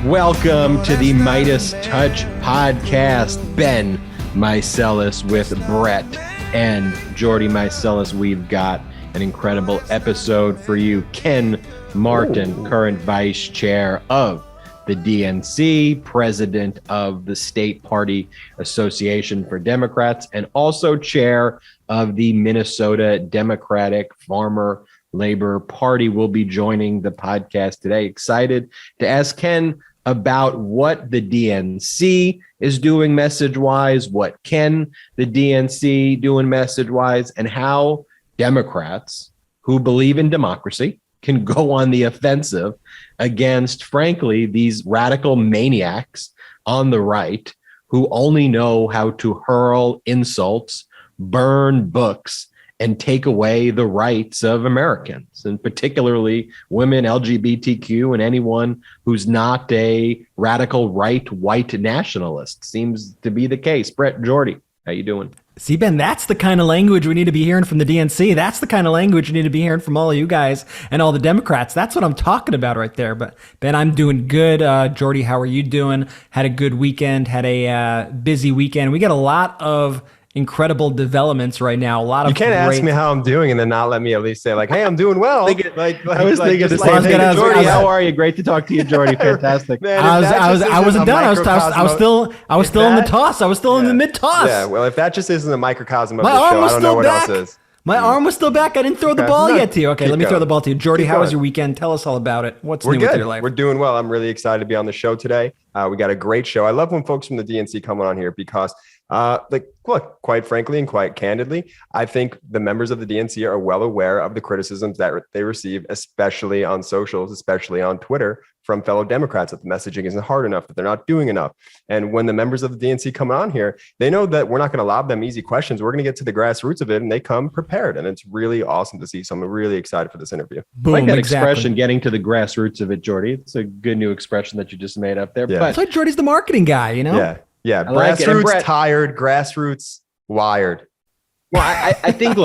Welcome to the MeidasTouch podcast. Ben Meiselas with Brett and Jordy Meiselas. We've got an incredible episode for you. Ken Martin, current vice chair of the DNC, president of the State Party Association for Democrats, and also chair of the Minnesota Democratic Farmer Labor Party, will be joining the podcast today. Excited to ask Ken about what the DNC is doing message-wise, what can the DNC doing message-wise, and how Democrats who believe in democracy can go on the offensive against, frankly, these radical maniacs on the right who only know how to hurl insults, burn books, and take away the rights of Americans, and particularly women, LGBTQ, and anyone who's not a radical right white nationalist. Seems to be the case. Brett, Jordy, how you doing? See, Ben, that's the kind of language we need to be hearing from the DNC. That's the kind of language we need to be hearing from all of you guys and all the Democrats. That's what I'm talking about right there. But Ben, I'm doing good. Jordy, how are you doing? Had a good weekend, had a busy weekend. We got a lot of incredible developments right now. A lot of you can't ask me how I'm doing and then not let me at least say like, "Hey, I'm doing well." I was thinking the same thing. Jordy, how are you? Great to talk to you, Jordy. Fantastic. Man, I wasn't done. I was still in the toss. I was still in the mid toss. Yeah. Well, if that just isn't a microcosm of the show, I don't know what else is. My arm was still back. I didn't throw the ball yet to you. Okay, let me throw the ball to you. Jordy, how was your weekend? Tell us all about it. What's new with your life? We're doing well. I'm really excited to be on the show today. We got a great show. I love when folks from the DNC come on here because look, quite frankly and quite candidly, I think the members of the DNC are well aware of the criticisms that they receive, especially on socials, especially on Twitter, from fellow Democrats, that the messaging isn't hard enough, that they're not doing enough. And when the members of the DNC come on here, they know that we're not going to lob them easy questions. We're going to get to the grassroots of it, and they come prepared. And it's really awesome to see. So I'm really excited for this interview. Boom, I like that expression, getting to the grassroots of it, Jordy. It's a good new expression that you just made up there. Yeah. But it's like Jordy's the marketing guy, you know? Yeah. Like grassroots tired, grassroots wired. Well, I think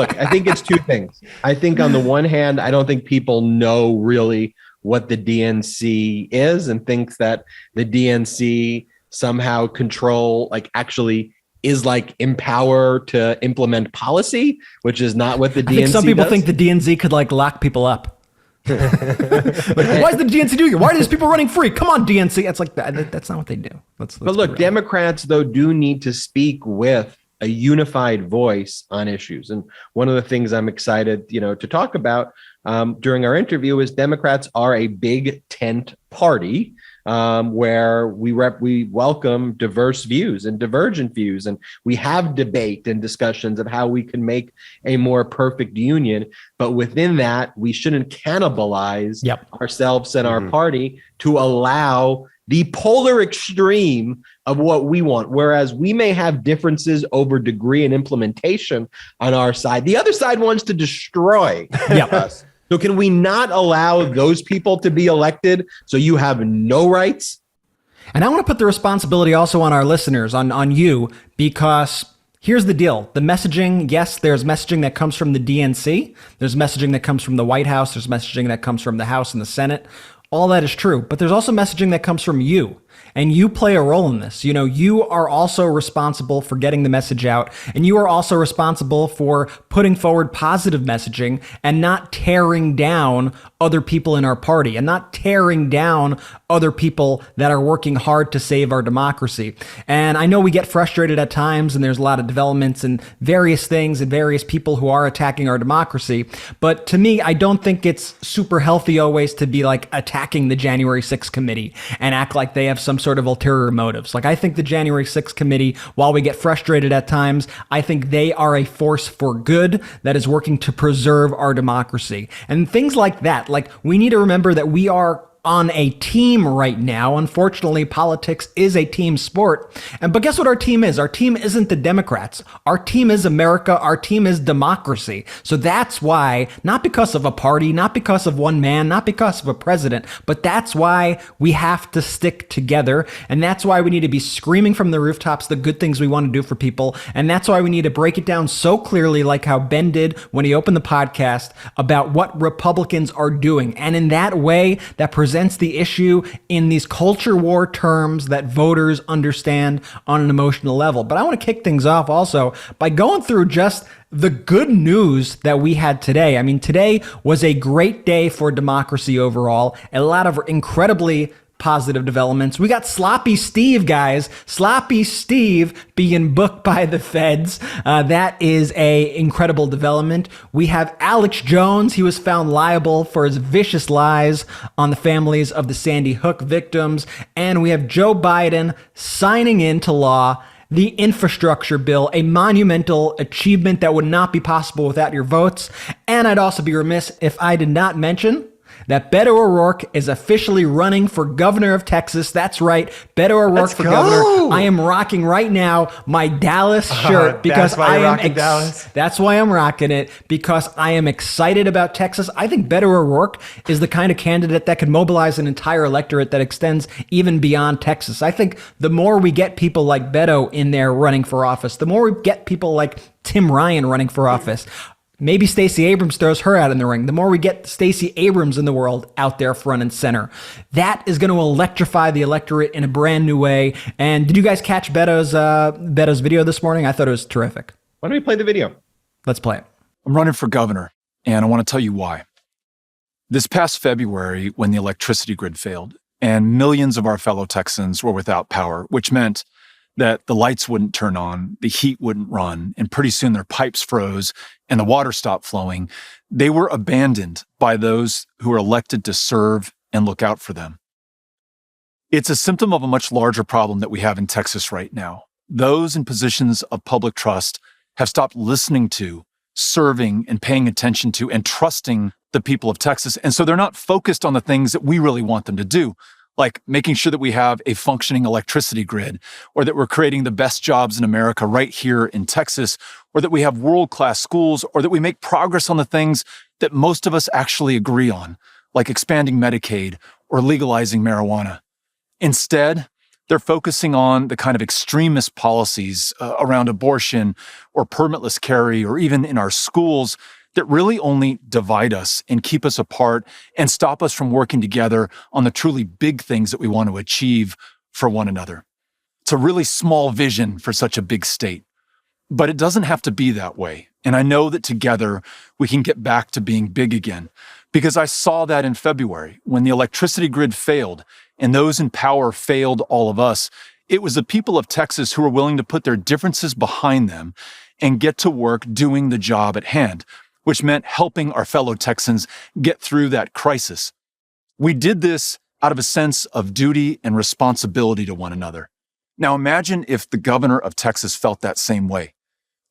it's two things. I think on the one hand, I don't think people know really what the DNC is and thinks that the DNC somehow actually is like empowered to implement policy, which is not what the DNC does. I think some people think the DNC could like lock people up. Why is the DNC doing it? Why are these people running free? Come on, DNC. It's like that's not what they do. Let's but look, Democrats, though, do need to speak with a unified voice on issues. And one of the things I'm excited, to talk about during our interview is Democrats are a big tent party where we welcome diverse views and divergent views, and we have debate and discussions of how we can make a more perfect union. But within that, we shouldn't cannibalize ourselves and our party to allow the polar extreme of what we want. Whereas we may have differences over degree and implementation on our side, the other side wants to destroy us. So can we not allow those people to be elected so you have no rights? And I want to put the responsibility also on our listeners, on you, because here's the deal. The messaging, yes, there's messaging that comes from the DNC. There's messaging that comes from the White House. There's messaging that comes from the House and the Senate. All that is true. But there's also messaging that comes from you. And you play a role in this. You are also responsible for getting the message out. And you are also responsible for putting forward positive messaging and not tearing down other people in our party and not tearing down other people that are working hard to save our democracy. And I know we get frustrated at times, and there's a lot of developments and various things and various people who are attacking our democracy. But to me, I don't think it's super healthy always to be like attacking the January 6th committee and act like they have some sort of ulterior motives. Like, I think the January 6th committee, while we get frustrated at times, I think they are a force for good that is working to preserve our democracy. And things like that, like, we need to remember that we are on a team right now. Unfortunately, politics is a team sport. But guess what our team is? Our team isn't the Democrats. Our team is America. Our team is democracy. So that's why, not because of a party, not because of one man, not because of a president, but that's why we have to stick together. And that's why we need to be screaming from the rooftops the good things we want to do for people. And that's why we need to break it down so clearly, like how Ben did when he opened the podcast, about what Republicans are doing. And in that way, that presents the issue in these culture war terms that voters understand on an emotional level. But I want to kick things off also by going through just the good news that we had today. I mean, today was a great day for democracy overall. A lot of incredibly positive developments. We got Sloppy Steve, guys. Sloppy Steve being booked by the feds. That is a incredible development. We have Alex Jones. He was found liable for his vicious lies on the families of the Sandy Hook victims. And we have Joe Biden signing into law the infrastructure bill, a monumental achievement that would not be possible without your votes. And I'd also be remiss if I did not mention that Beto O'Rourke is officially running for governor of Texas. That's right, Beto O'Rourke for governor. I am rocking right now my Dallas shirt because that's why I'm rocking it, because I am excited about Texas. I think Beto O'Rourke is the kind of candidate that can mobilize an entire electorate that extends even beyond Texas. I think the more we get people like Beto in there running for office, the more we get people like Tim Ryan running for office. Maybe Stacey Abrams throws her out in the ring. The more we get Stacey Abrams in the world out there front and center, that is going to electrify the electorate in a brand new way. And did you guys catch Beto's video this morning? I thought it was terrific. Why don't we play the video? Let's play it. I'm running for governor, and I want to tell you why. This past February, when the electricity grid failed and millions of our fellow Texans were without power, which meant that the lights wouldn't turn on, the heat wouldn't run, and pretty soon their pipes froze and the water stopped flowing, they were abandoned by those who were elected to serve and look out for them. It's a symptom of a much larger problem that we have in Texas right now. Those in positions of public trust have stopped listening to, serving, and paying attention to, and trusting the people of Texas. And so they're not focused on the things that we really want them to do, like making sure that we have a functioning electricity grid, or that we're creating the best jobs in America right here in Texas, or that we have world-class schools, or that we make progress on the things that most of us actually agree on, like expanding Medicaid or legalizing marijuana. Instead, they're focusing on the kind of extremist policies around abortion or permitless carry, or even in our schools, that really only divide us and keep us apart and stop us from working together on the truly big things that we want to achieve for one another. It's a really small vision for such a big state, but it doesn't have to be that way. And I know that together we can get back to being big again, because I saw that in February when the electricity grid failed and those in power failed all of us. It was the people of Texas who were willing to put their differences behind them and get to work doing the job at hand, which meant helping our fellow Texans get through that crisis. We did this out of a sense of duty and responsibility to one another. Now imagine if the governor of Texas felt that same way.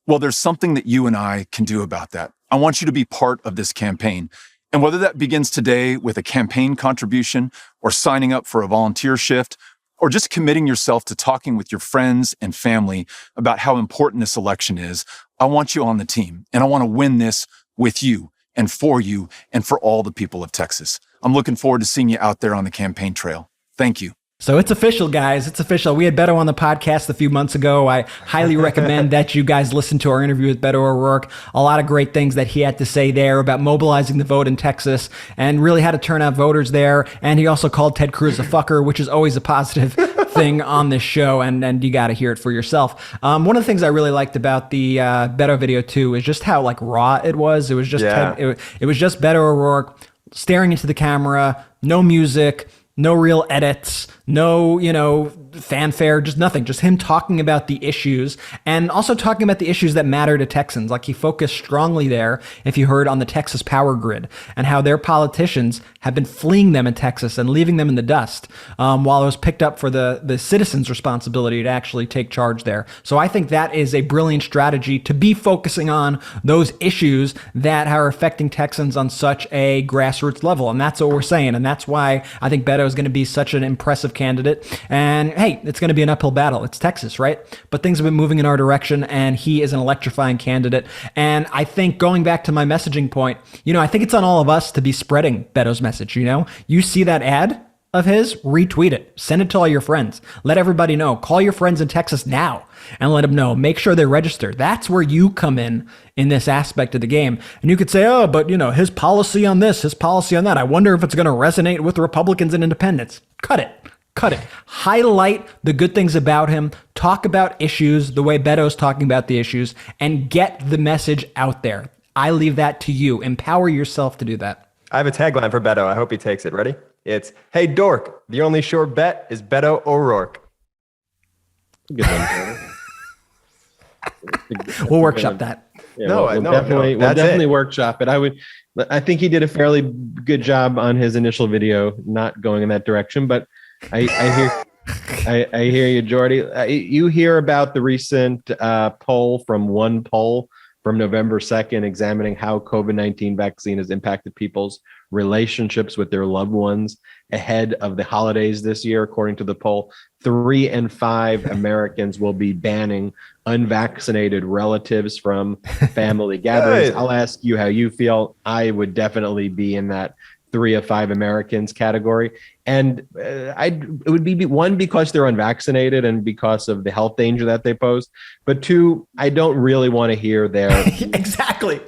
Well, there's something that you and I can do about that. I want you to be part of this campaign. And whether that begins today with a campaign contribution, or signing up for a volunteer shift, or just committing yourself to talking with your friends and family about how important this election is, I want you on the team. And I want to win this with you and for all the people of Texas. I'm looking forward to seeing you out there on the campaign trail. Thank you. So it's official, guys. It's official. We had Beto on the podcast a few months ago. I highly recommend that you guys listen to our interview with Beto O'Rourke. A lot of great things that he had to say there about mobilizing the vote in Texas and really how to turn out voters there. And he also called Ted Cruz a fucker, which is always a positive thing on this show. And you got to hear it for yourself. One of the things I really liked about the Beto video too is just how like raw it was. It was just it was just Beto O'Rourke staring into the camera, no music, No real edits, no, fanfare, just nothing. Just him talking about the issues and also talking about the issues that matter to Texans. Like he focused strongly there, if you heard, on the Texas power grid and how their politicians have been fleeing them in Texas and leaving them in the dust, while it was picked up for the citizens' responsibility to actually take charge there. So I think that is a brilliant strategy to be focusing on those issues that are affecting Texans on such a grassroots level. And that's what we're saying. And that's why I think Beto is going to be such an impressive candidate. And hey, it's going to be an uphill battle. It's Texas, right? But things have been moving in our direction, and he is an electrifying candidate. And I think going back to my messaging point, I think it's on all of us to be spreading Beto's message. You see that ad of his, retweet it, send it to all your friends, let everybody know, call your friends in Texas now and let them know, make sure they're registered. That's where you come in this aspect of the game. And you could say, oh, but his policy on this, his policy on that, I wonder if it's going to resonate with Republicans and independents. Cut it. Highlight the good things about him, talk about issues the way Beto's talking about the issues, and get the message out there. I leave that to you. Empower yourself to do that. I have a tagline for Beto. I hope he takes it. Ready? It's, hey, dork, the only sure bet is Beto O'Rourke. Good one. We'll workshop that. Yeah, we'll definitely workshop it. I think he did a fairly good job on his initial video, not going in that direction, but I hear you, Jordy. You hear about the recent poll from One Poll from November 2nd, examining how COVID-19 vaccine has impacted people's relationships with their loved ones ahead of the holidays this year. According to the poll, 3 in 5 Americans will be banning unvaccinated relatives from family gatherings. I'll ask you how you feel. I would definitely be in that 3 of 5 Americans category. And it would be, one, because they're unvaccinated and because of the health danger that they pose. But 2, I don't really want to hear their exactly.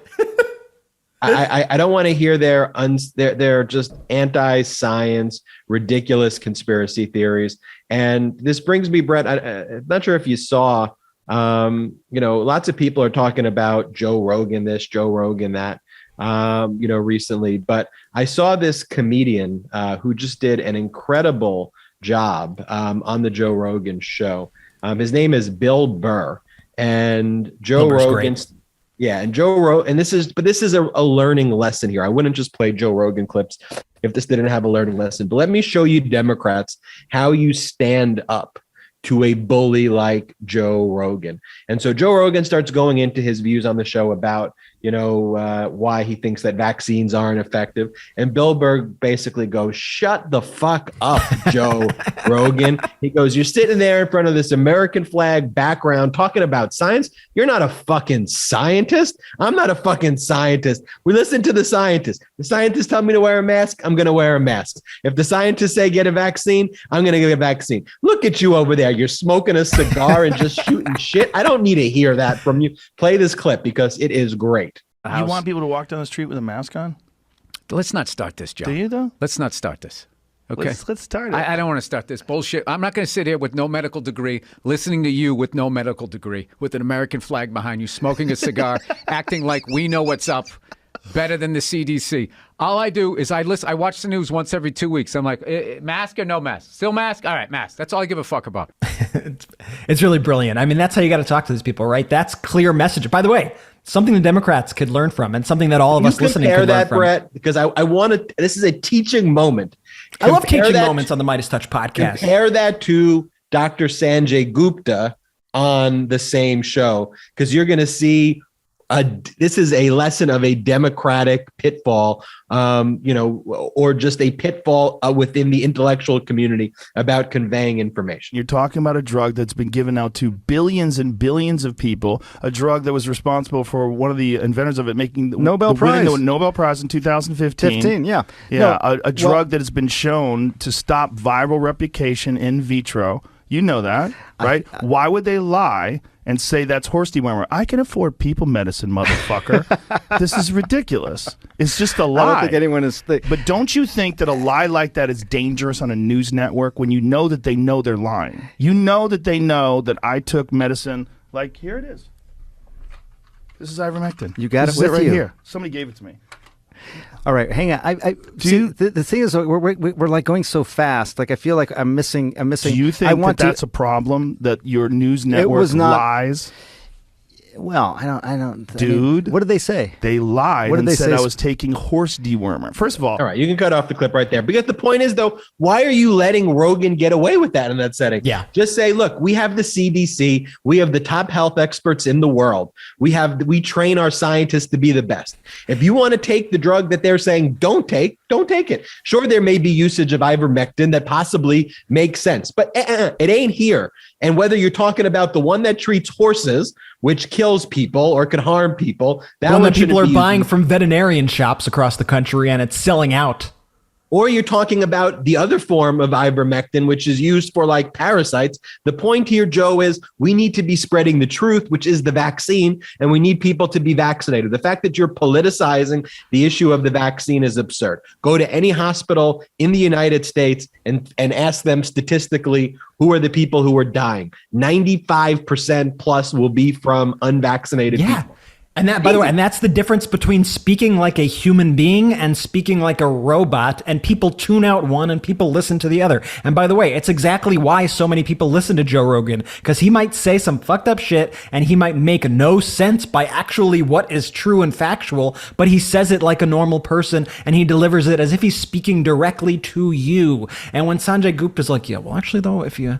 I don't want to hear their just anti-science, ridiculous conspiracy theories. And this brings me, Brett, I'm not sure if you saw, lots of people are talking about Joe Rogan this, Joe Rogan that, recently. But I saw this comedian who just did an incredible job on the Joe Rogan show. His name is Bill Burr, and Joe Rogan's. Yeah, and this is a learning lesson here. I wouldn't just play Joe Rogan clips if this didn't have a learning lesson. But let me show you, Democrats, how you stand up to a bully like Joe Rogan. And so Joe Rogan starts going into his views on the show about, why he thinks that vaccines aren't effective. And Bill Burr basically goes, shut the fuck up, Joe Rogan. He goes, you're sitting there in front of this American flag background talking about science. You're not a fucking scientist. I'm not a fucking scientist. We listen to the scientists. The scientists tell me to wear a mask. I'm going to wear a mask. If the scientists say get a vaccine, I'm going to get a vaccine. Look at you over there. You're smoking a cigar and just shooting shit. I don't need to hear that from you. Play this clip because it is great. You want people to walk down the street with a mask on? Let's not start this, John. Do you, though? Let's not start this. Okay. Let's start it. I don't want to start this bullshit. I'm not going to sit here with no medical degree, listening to you with no medical degree, with an American flag behind you, smoking a cigar, acting like we know what's up better than the CDC. All I do is I watch the news once every 2 weeks. I'm like, mask or no mask? Still mask? All right, mask. That's all I give a fuck about. It's really brilliant. I mean, that's how you got to talk to these people, right? That's clear message. By the way, something the Democrats could learn from, and something that all of us listening could learn from. Brett, because I want to. This is a teaching moment. I love teaching moments on the MeidasTouch podcast. Compare that to Dr. Sanjay Gupta on the same show, because you're going to see. This is a lesson of a democratic pitfall, or just a pitfall within the intellectual community about conveying information. You're talking about a drug that's been given out to billions and billions of people, a drug that was responsible for one of the inventors of it winning the Nobel Prize in 2015. Yeah. A drug that has been shown to stop viral replication in vitro. You know that, right? Why would they lie and say that's horse dewormer? I can afford people medicine, motherfucker. This is ridiculous. It's just a lie. I don't think anyone is. But don't you think that a lie like that is dangerous on a news network when you know that they know they're lying? You know that they know that I took medicine. Like, here it is. This is ivermectin. You got this it with is right you. Here. Somebody gave it to me. All right, hang on. See, the thing is, we're like going so fast. Like I feel like I'm missing. Do you think that's a problem that your news network lies? Well, I don't. Dude, what did they say? They lied What did and they said say? I was taking horse dewormer. First of all, All right, you can cut off the clip right there. Because the point is, though, why are you letting Rogan get away with that in that setting? Yeah. Just say, look, we have the CDC. We have the top health experts in the world. We train our scientists to be the best. If you want to take the drug that they're saying don't take it. Sure, there may be usage of ivermectin that possibly makes sense, but it ain't here. And whether you're talking about the one that treats horses, which kills people or could harm people, that one that people are buying from veterinarian shops across the country and it's selling out. Or you're talking about the other form of ivermectin, which is used for like parasites. The point here, Joe, is we need to be spreading the truth, which is the vaccine, and we need people to be vaccinated. The fact that you're politicizing the issue of the vaccine is absurd. Go to any hospital in the United States and ask them statistically who are the people who are dying. 95% plus will be from unvaccinated people. And that, by the way, and that's the difference between speaking like a human being and speaking like a robot, and people tune out one and people listen to the other. And by the way, it's exactly why so many people listen to Joe Rogan, because he might say some fucked up shit and he might make no sense by actually what is true and factual, but he says it like a normal person and he delivers it as if he's speaking directly to you. And when Sanjay Gupta's like, yeah, well, actually though, if you,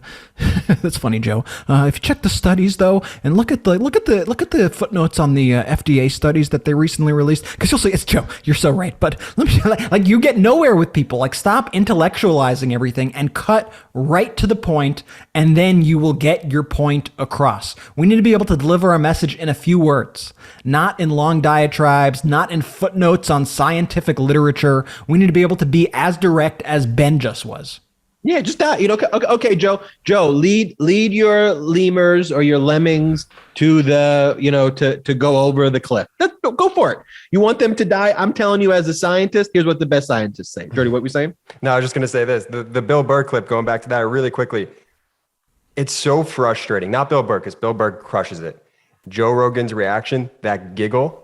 that's funny, Joe, if you check the studies though, and look at the footnotes on the FDA studies that they recently released, because you'll say, it's Joe, you're so right, but let me like you get nowhere with people. Like, stop intellectualizing everything and cut right to the point, and then you will get your point across. We need to be able to deliver our message in a few words, not in long diatribes, not in footnotes on scientific literature. We need to be able to be as direct as Ben just was. Yeah, just okay, Joe. Lead your lemurs or your lemmings to the to go over the cliff. Go for it. You want them to die? I'm telling you, as a scientist, here's what the best scientists say. Jordy, what we saying? No, I was just gonna say this. The Bill Burr clip. Going back to that really quickly. It's so frustrating. Not Bill Burr, because Bill Burr crushes it. Joe Rogan's reaction, that giggle.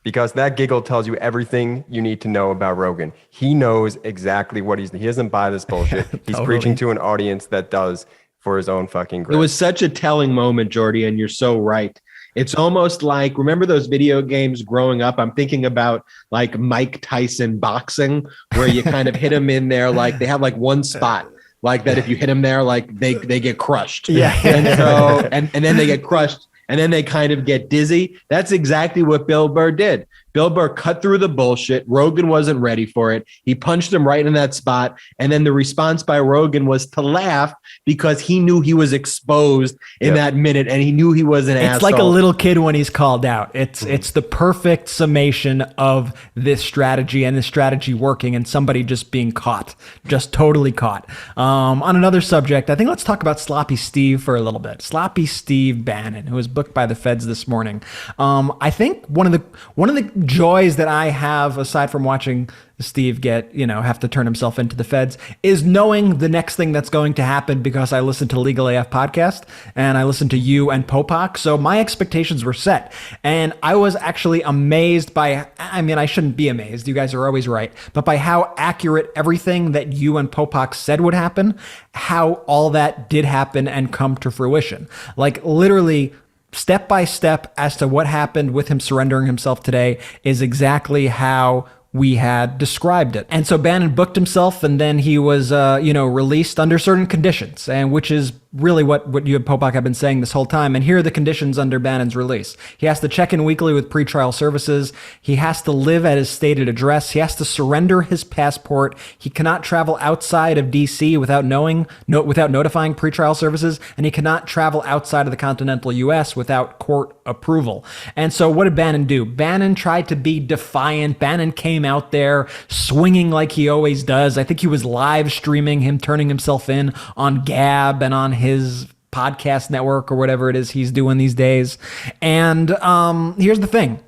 Because that giggle tells you everything you need to know about Rogan. He knows exactly what he doesn't buy this bullshit. He's preaching to an audience that does for his own fucking grip. It was such a telling moment, Jordy, and you're so right. It's almost like, remember those video games growing up? I'm thinking about like Mike Tyson boxing, where you kind of hit him in there, like they have like one spot. Like that, if you hit them there, like they get crushed. Yeah. And so and then they get crushed. And then they kind of get dizzy. That's exactly what Bill Burr did. Bill Burr cut through the bullshit. Rogan wasn't ready for it. He punched him right in that spot. And then the response by Rogan was to laugh, because he knew he was exposed in that minute, and he knew he was an asshole. It's like a little kid when he's called out. It's the perfect summation of this strategy, and this strategy working, and somebody just being caught, just totally caught. On another subject, I think let's talk about Sloppy Steve for a little bit. Sloppy Steve Bannon, who was booked by the feds this morning. I think one of the joys that I have, aside from watching Steve have to turn himself into the feds, is knowing the next thing that's going to happen, because I listen to Legal AF podcast and I listen to you and Popak. So my expectations were set, and I was actually amazed by, I shouldn't be amazed. You guys are always right, but by how accurate everything that you and Popak said would happen, how all that did happen and come to fruition. Like literally, step by step as to what happened with him surrendering himself today is exactly how we had described it. And so Bannon booked himself, and then he was, released under certain conditions, and which is really what you and Popak have been saying this whole time. And here are the conditions under Bannon's release. He has to check in weekly with pretrial services. He has to live at his stated address. He has to surrender his passport. He cannot travel outside of DC without notifying pretrial services, and he cannot travel outside of the continental US without court approval. And so what did Bannon do? Bannon tried to be defiant. Bannon came out there swinging like he always does. I think he was live streaming him turning himself in on Gab and on his podcast network or whatever it is he's doing these days. And here's the thing.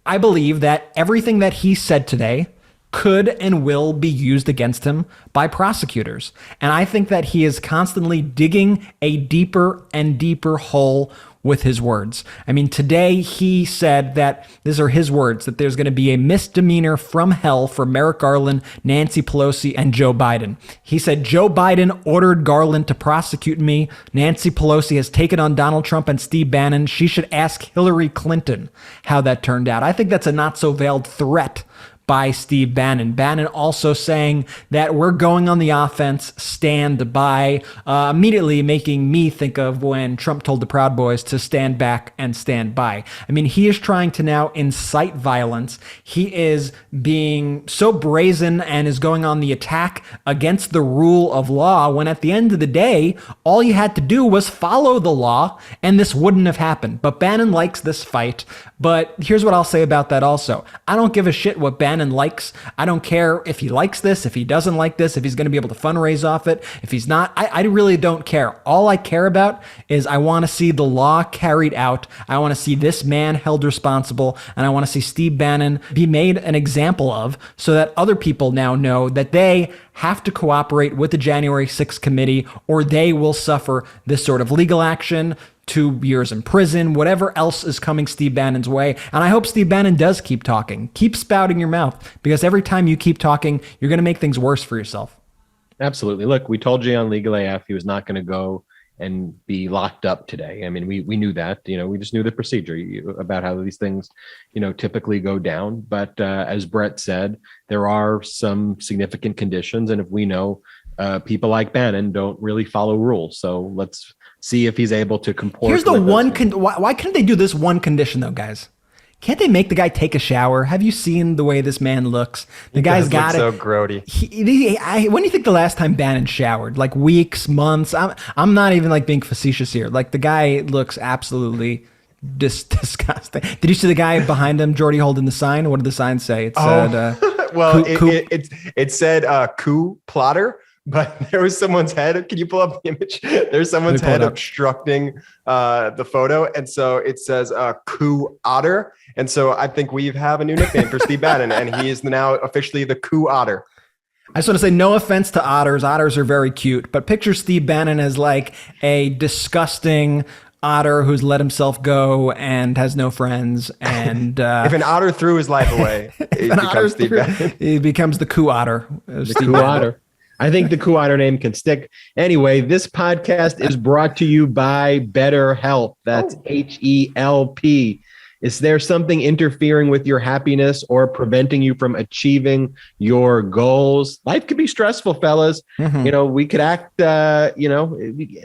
I believe that everything that he said today could and will be used against him by prosecutors. And I think that he is constantly digging a deeper and deeper hole with his words. I mean, today he said that, these are his words, that there's going to be a misdemeanor from hell for Merrick Garland, Nancy Pelosi, and Joe Biden. He said, Joe Biden ordered Garland to prosecute me. Nancy Pelosi has taken on Donald Trump and Steve Bannon. She should ask Hillary Clinton how that turned out. I think that's a not so veiled threat by Steve Bannon. Bannon also saying that we're going on the offense, stand by, immediately making me think of when Trump told the Proud Boys to stand back and stand by. I mean, he is trying to now incite violence. He is being so brazen and is going on the attack against the rule of law, when at the end of the day, all you had to do was follow the law and this wouldn't have happened. But Bannon likes this fight. But here's what I'll say about that also. I don't give a shit what Bannon likes. I don't care if he likes this, if he doesn't like this, if he's going to be able to fundraise off it, if he's not. I really don't care. All I care about is I want to see the law carried out. I want to see this man held responsible, and I want to see Steve Bannon be made an example of, so that other people now know that they have to cooperate with the January 6th committee, or they will suffer this sort of legal action, 2 years in prison, whatever else is coming Steve Bannon's way. And I hope Steve Bannon does keep talking. Keep spouting your mouth, because every time you keep talking, you're going to make things worse for yourself. Absolutely. Look, we told you on Legal AF he was not going to go and be locked up today. I mean, we knew that, we just knew the procedure about how these things, typically go down. But as Brett said, there are some significant conditions. And if we know people like Bannon don't really follow rules, so let's see if he's able to comport. Here's the one. Why couldn't they do this one condition though, guys? Can't they make the guy take a shower? Have you seen the way this man looks? The guy's got it. So grody. When do you think the last time Bannon showered? Like weeks, months? I'm not even like being facetious here. Like the guy looks absolutely disgusting. Did you see the guy behind him, Jordy, holding the sign? What did the sign say? It said, well, it said coup plotter. But there was someone's head. Can you pull up the image? There's someone's head obstructing the photo. And so it says coup otter. And so I think we have a new nickname for Steve Bannon, and he is now officially the coup otter. I just want to say, no offense to otters. Otters are very cute. But picture Steve Bannon as like a disgusting otter who's let himself go and has no friends. And if an otter threw his life away, he becomes the coup otter. The coup otter. I think the coup otter name can stick. Anyway, this podcast is brought to you by BetterHelp. That's HELP. Is there something interfering with your happiness or preventing you from achieving your goals? Life could be stressful, fellas. Mm-hmm. We could act, no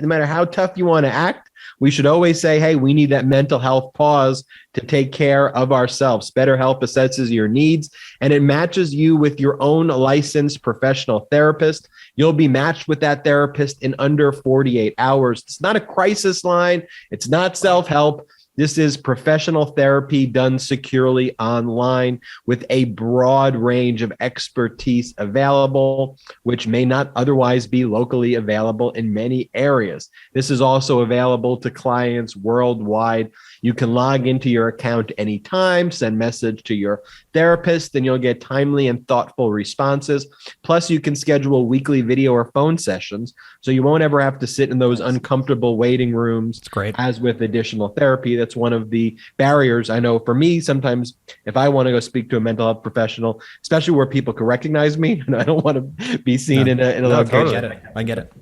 matter how tough you want to act, we should always say, hey, we need that mental health pause to take care of ourselves. BetterHelp assesses your needs, and it matches you with your own licensed professional therapist. You'll be matched with that therapist in under 48 hours. It's not a crisis line. It's not self-help. This is professional therapy done securely online with a broad range of expertise available, which may not otherwise be locally available in many areas. This is also available to clients worldwide. You can log into your account anytime, send message to your therapist, and you'll get timely and thoughtful responses. Plus, you can schedule weekly video or phone sessions, so you won't ever have to sit in those uncomfortable waiting rooms. It's great. As with additional therapy, that's one of the barriers. I know for me, sometimes if I want to go speak to a mental health professional, especially where people can recognize me, and I don't want to be seen in a location. I get it.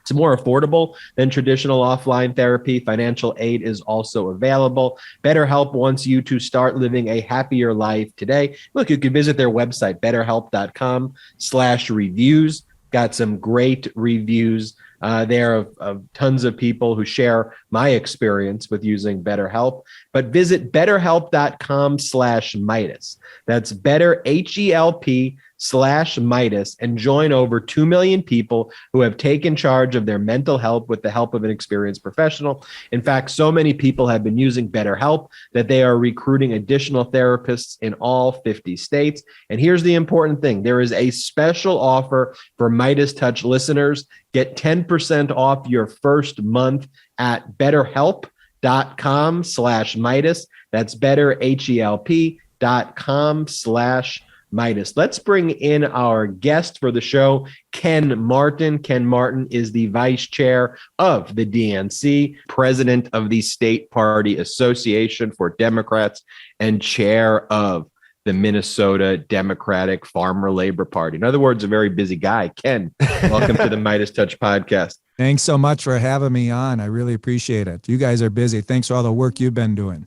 It's more affordable than traditional offline therapy. Financial aid is also available. BetterHelp wants you to start living a happier life today. Look, you can visit their website, betterhelp.com/reviews. Got some great reviews there of tons of people who share my experience with using BetterHelp. But visit betterhelp.com/Meidas. That's BetterHelp/Meidas, and join over 2 million people who have taken charge of their mental health with the help of an experienced professional. In fact, so many people have been using BetterHelp that they are recruiting additional therapists in all 50 states. And here's the important thing. There is a special offer for MeidasTouch listeners. Get 10% off your first month at betterhelp.com/Meidas. That's betterhelp.com/Meidas. Meidas. Let's bring in our guest for the show, Ken Martin. Ken Martin is the vice chair of the DNC, president of the State Party Association for Democrats, and chair of the Minnesota Democratic Farmer Labor Party. In other words, a very busy guy. Ken, welcome to the MeidasTouch podcast. Thanks so much for having me on. I really appreciate it. You guys are busy. Thanks for all the work you've been doing.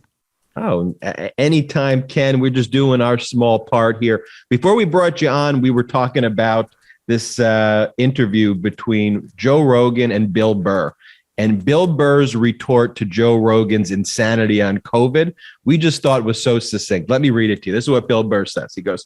Oh, anytime, Ken. We're just doing our small part here. Before we brought you on, we were talking about this interview between Joe Rogan and Bill Burr. And Bill Burr's retort to Joe Rogan's insanity on COVID, we just thought was so succinct. Let me read it to you. This is what Bill Burr says. He goes,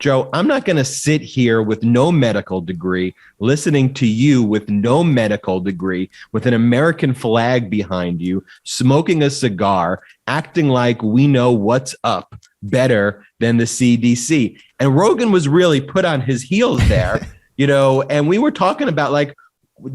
Joe, I'm not going to sit here with no medical degree, listening to you with no medical degree, with an American flag behind you, smoking a cigar, acting like we know what's up better than the CDC. And Rogan was really put on his heels there, and we were talking about like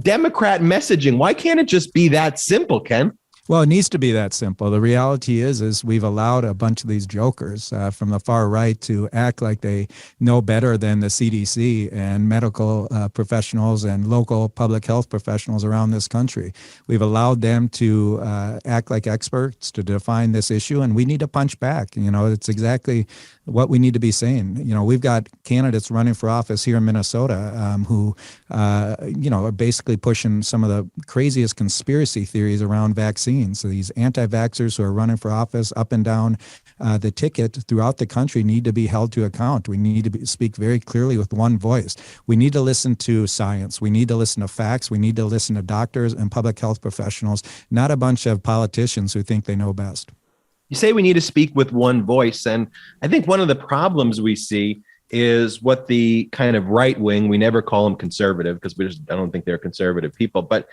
Democrat messaging. Why can't it just be that simple, Ken? Well, it needs to be that simple. The reality is we've allowed a bunch of these jokers from the far right to act like they know better than the CDC and medical professionals and local public health professionals around this country. We've allowed them to act like experts to define this issue, and we need to punch back. It's exactly what we need to be saying. We've got candidates running for office here in Minnesota who, are basically pushing some of the craziest conspiracy theories around vaccines. So these anti-vaxxers who are running for office up and down the ticket throughout the country need to be held to account. We need to speak very clearly with one voice. We need to listen to science. We need to listen to facts. We need to listen to doctors and public health professionals, not a bunch of politicians who think they know best. You say we need to speak with one voice. And I think one of the problems we see is what the kind of right wing, we never call them conservative because I don't think they're conservative people, but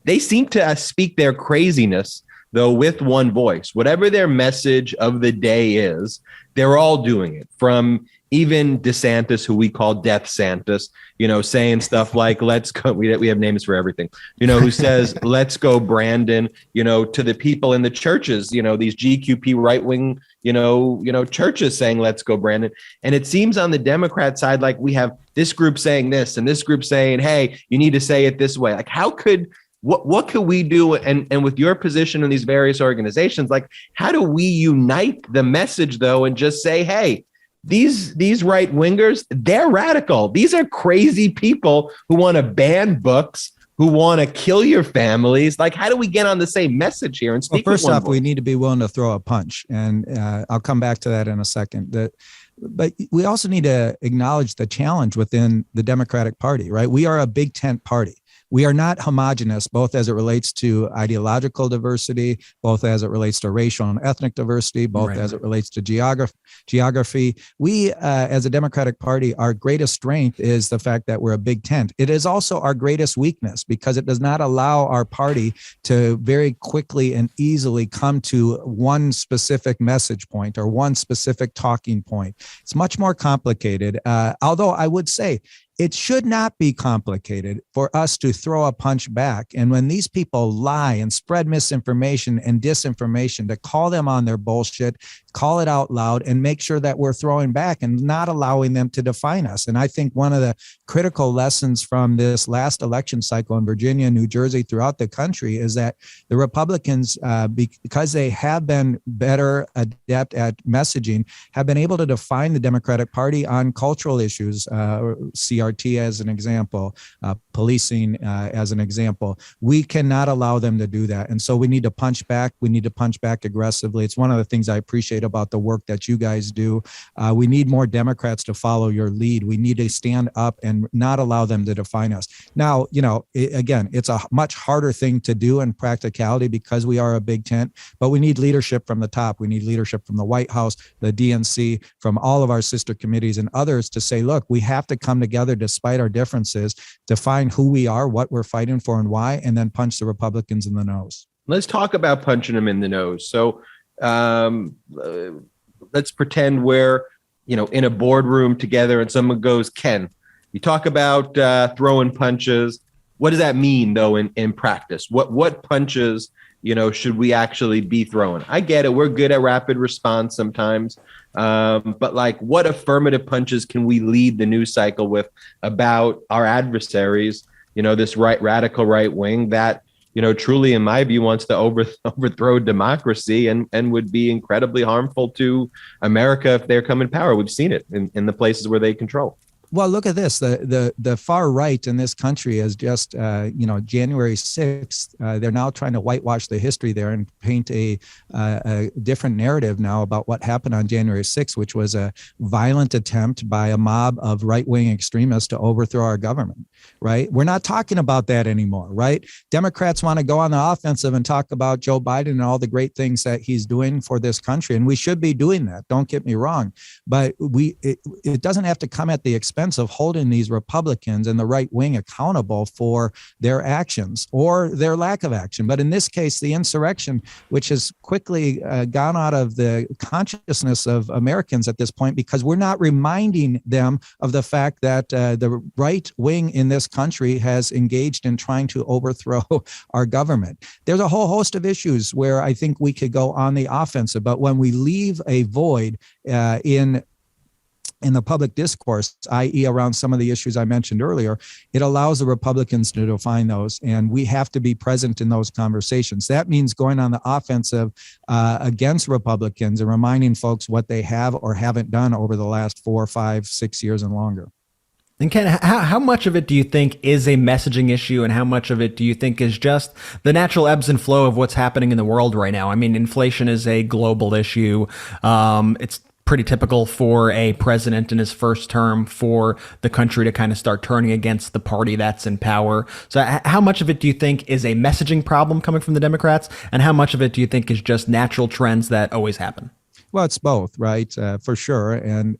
they seem to speak their craziness, though, with one voice. Whatever their message of the day is, they're all doing it, from even DeSantis, who we call Death Santis, saying stuff like, let's go, we have names for everything, who says, let's go, Brandon, to the people in the churches, these GQP right-wing, churches saying, let's go, Brandon. And it seems on the Democrat side, like we have this group saying this and this group saying, hey, you need to say it this way. Like, what could we do? And with your position in these various organizations, like, how do we unite the message, though, and just say, hey, these right wingers, they're radical. These are crazy people who want to ban books, who want to kill your families. Like, how do we get on the same message here and speak? Well, first off, we need to be willing to throw a punch. And I'll come back to that in a second. But we also need to acknowledge the challenge within the Democratic Party, right? We are a big tent party. We are not homogenous, both as it relates to ideological diversity, both as it relates to racial and ethnic diversity, both as it relates to geography. We, as a Democratic Party, our greatest strength is the fact that we're a big tent. It is also our greatest weakness because it does not allow our party to very quickly and easily come to one specific message point or one specific talking point. It's much more complicated, although I would say, it should not be complicated for us to throw a punch back. And when these people lie and spread misinformation and disinformation, to call them on their bullshit, call it out loud, and make sure that we're throwing back and not allowing them to define us. And I think one of the critical lessons from this last election cycle in Virginia, New Jersey, throughout the country is that the Republicans, because they have been better adept at messaging, have been able to define the Democratic Party on cultural issues, CRT as an example, policing as an example. We cannot allow them to do that. And so we need to punch back. We need to punch back aggressively. It's one of the things I appreciate about the work that you guys do. We need more Democrats to follow your lead. We need to stand up and not allow them to define us. Now, again, it's a much harder thing to do in practicality because we are a big tent, but we need leadership from the top. We need leadership from the White House, the DNC, from all of our sister committees and others to say, look, we have to come together despite our differences, define who we are, what we're fighting for and why, and then punch the Republicans in the nose. Let's talk about punching them in the nose. So let's pretend we're, in a boardroom together and someone goes, Ken, you talk about throwing punches. what does that mean though in practice? What punches, should we actually be throwing? I get it. We're good at rapid response sometimes. But like, what affirmative punches can we lead the news cycle with about our adversaries? This radical right wing that, truly, in my view, wants to overthrow democracy and would be incredibly harmful to America if they're come in power. We've seen it in the places where they control. Well, look at this. The far right in this country is just, January 6th, they're now trying to whitewash the history there and paint a different narrative now about what happened on January 6th, which was a violent attempt by a mob of right-wing extremists to overthrow our government, right? We're not talking about that anymore, right? Democrats want to go on the offensive and talk about Joe Biden and all the great things that he's doing for this country. And we should be doing that. Don't get me wrong. But it doesn't have to come at the expense of holding these Republicans and the right wing accountable for their actions or their lack of action. But in this case, the insurrection, which has quickly gone out of the consciousness of Americans at this point, because we're not reminding them of the fact that the right wing in this country has engaged in trying to overthrow our government. There's a whole host of issues where I think we could go on the offensive, but when we leave a void in the public discourse, i.e. around some of the issues I mentioned earlier, it allows the Republicans to define those, and we have to be present in those conversations. That means going on the offensive against Republicans and reminding folks what they have or haven't done over the last 4, 5, 6 years and longer. And Ken, how much of it do you think is a messaging issue, and how much of it do you think is just the natural ebbs and flow of what's happening in the world right now? I mean, inflation is a global issue. It's pretty typical for a president in his first term for the country to kind of start turning against the party that's in power. So how much of it do you think is a messaging problem coming from the Democrats, and how much of it do you think is just natural trends that always happen? Well, it's both, right? For sure. And,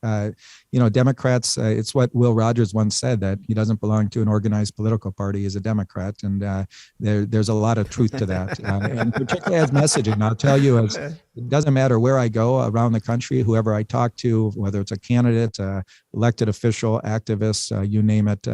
Democrats, it's what Will Rogers once said, that he doesn't belong to an organized political party. He's a Democrat. And there's a lot of truth to that. And particularly as messaging, I'll tell you, it doesn't matter where I go around the country, whoever I talk to, whether it's a candidate, elected official, activists, you name it,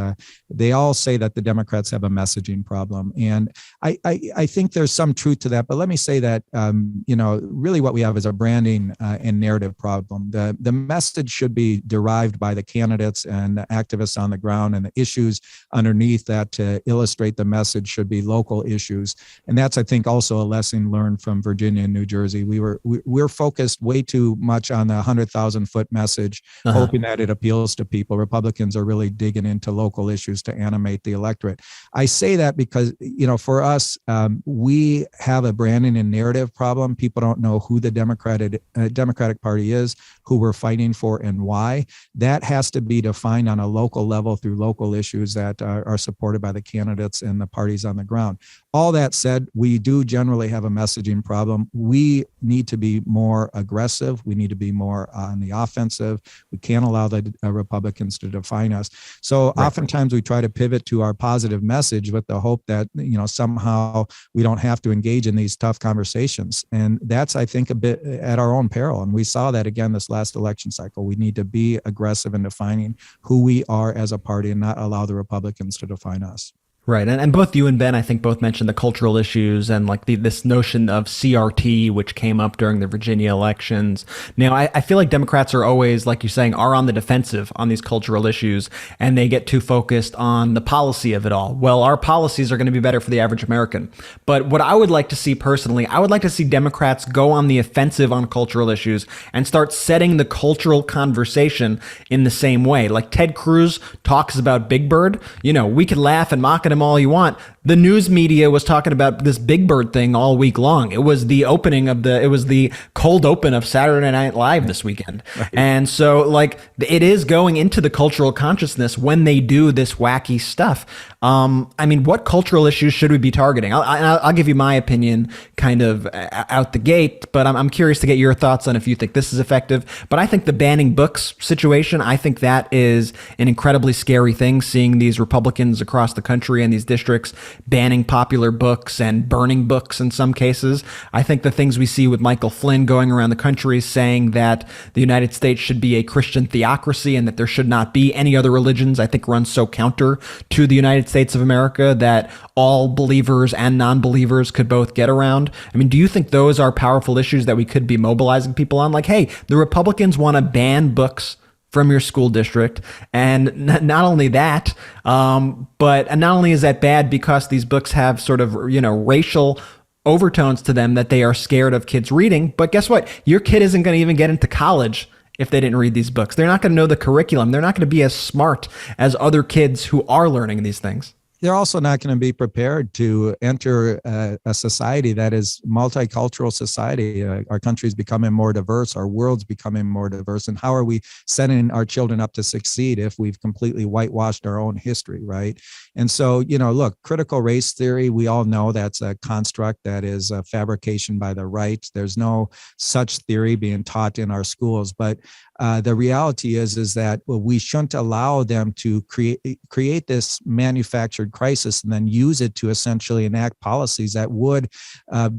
they all say that the Democrats have a messaging problem. And I think there's some truth to that. But let me say that, really what we have is a branding and narrative problem. The message should be derived by the candidates and the activists on the ground, and the issues underneath that to illustrate the message should be local issues. And that's, I think, also a lesson learned from Virginia and New Jersey. We're focused way too much on the 100,000-foot message, hoping that it appeals to people. Republicans are really digging into local issues to animate the electorate. I say that because, for us, we have a branding and narrative problem. People don't know who the Democratic Party is, who we're fighting for, and why. That has to be defined on a local level through local issues that are supported by the candidates and the parties on the ground. All that said, we do generally have a messaging problem. We need to be more aggressive. We need to be more on the offensive. We can't allow the Republicans to define us. So oftentimes we try to pivot to our positive message with the hope that, somehow we don't have to engage in these tough conversations. And that's, I think, a bit at our own peril. And we saw that again this last election cycle. We need to be aggressive in defining who we are as a party and not allow the Republicans to define us. Right. And both you and Ben, I think, both mentioned the cultural issues and like this notion of CRT, which came up during the Virginia elections. Now, I feel like Democrats are always, like you're saying, are on the defensive on these cultural issues, and they get too focused on the policy of it all. Well, our policies are going to be better for the average American. But what I would like to see personally, I would like to see Democrats go on the offensive on cultural issues and start setting the cultural conversation in the same way. Like Ted Cruz talks about Big Bird. We could laugh and mock at him all you want. The news media was talking about this Big Bird thing all week long. It was the cold open of Saturday Night Live this weekend. Right. And so it is going into the cultural consciousness when they do this wacky stuff. What cultural issues should we be targeting? I'll give you my opinion kind of out the gate, but I'm curious to get your thoughts on if you think this is effective. But I think the banning books situation, I think that is an incredibly scary thing, seeing these Republicans across the country in these districts, banning popular books and burning books in some cases. I think the things we see with Michael Flynn going around the country saying that the United States should be a Christian theocracy and that there should not be any other religions, I think runs so counter to the United States of America that all believers and non-believers could both get around. I mean, do you think those are powerful issues that we could be mobilizing people on? Like, hey, the Republicans want to ban books from your school district. And not only that, but not only is that bad because these books have sort of, racial overtones to them that they are scared of kids reading. But guess what? Your kid isn't going to even get into college if they didn't read these books. They're not going to know the curriculum. They're not going to be as smart as other kids who are learning these things. They're also not going to be prepared to enter a society that is multicultural society. Our country's becoming more diverse. Our world's becoming more diverse. And how are we setting our children up to succeed if we've completely whitewashed our own history, right? And so, look, critical race theory, we all know that's a construct that is a fabrication by the right. There's no such theory being taught in our schools. But the reality is that we shouldn't allow them to create this manufactured crisis and then use it to essentially enact policies that would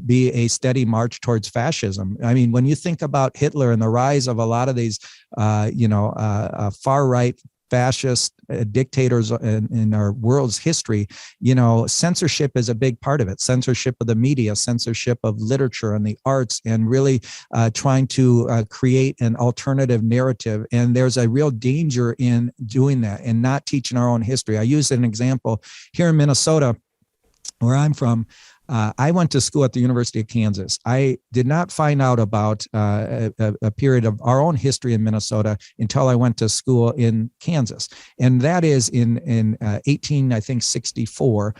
be a steady march towards fascism. I mean, when you think about Hitler and the rise of a lot of these, far right fascist dictators in our world's history, censorship is a big part of it. Censorship of the media, censorship of literature and the arts, and really trying to create an alternative narrative. And there's a real danger in doing that and not teaching our own history. I use an example here in Minnesota, where I'm from. I went to school at the University of Kansas. I did not find out about a period of our own history in Minnesota until I went to school in Kansas. And that is in 1864,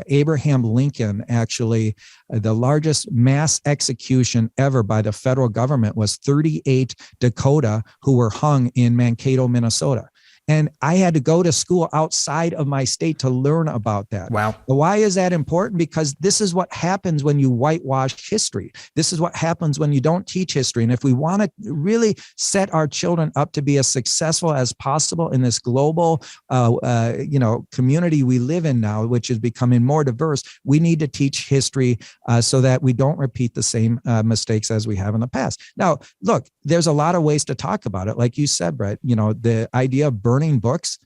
Abraham Lincoln, actually, the largest mass execution ever by the federal government was 38 Dakota who were hung in Mankato, Minnesota. And I had to go to school outside of my state to learn about that. Wow. Why is that important? Because this is what happens when you whitewash history. This is what happens when you don't teach history. And if we want to really set our children up to be as successful as possible in this global, community we live in now, which is becoming more diverse, we need to teach history so that we don't repeat the same mistakes as we have in the past. Now, look, there's a lot of ways to talk about it. Like you said, Brett, the idea of burning books,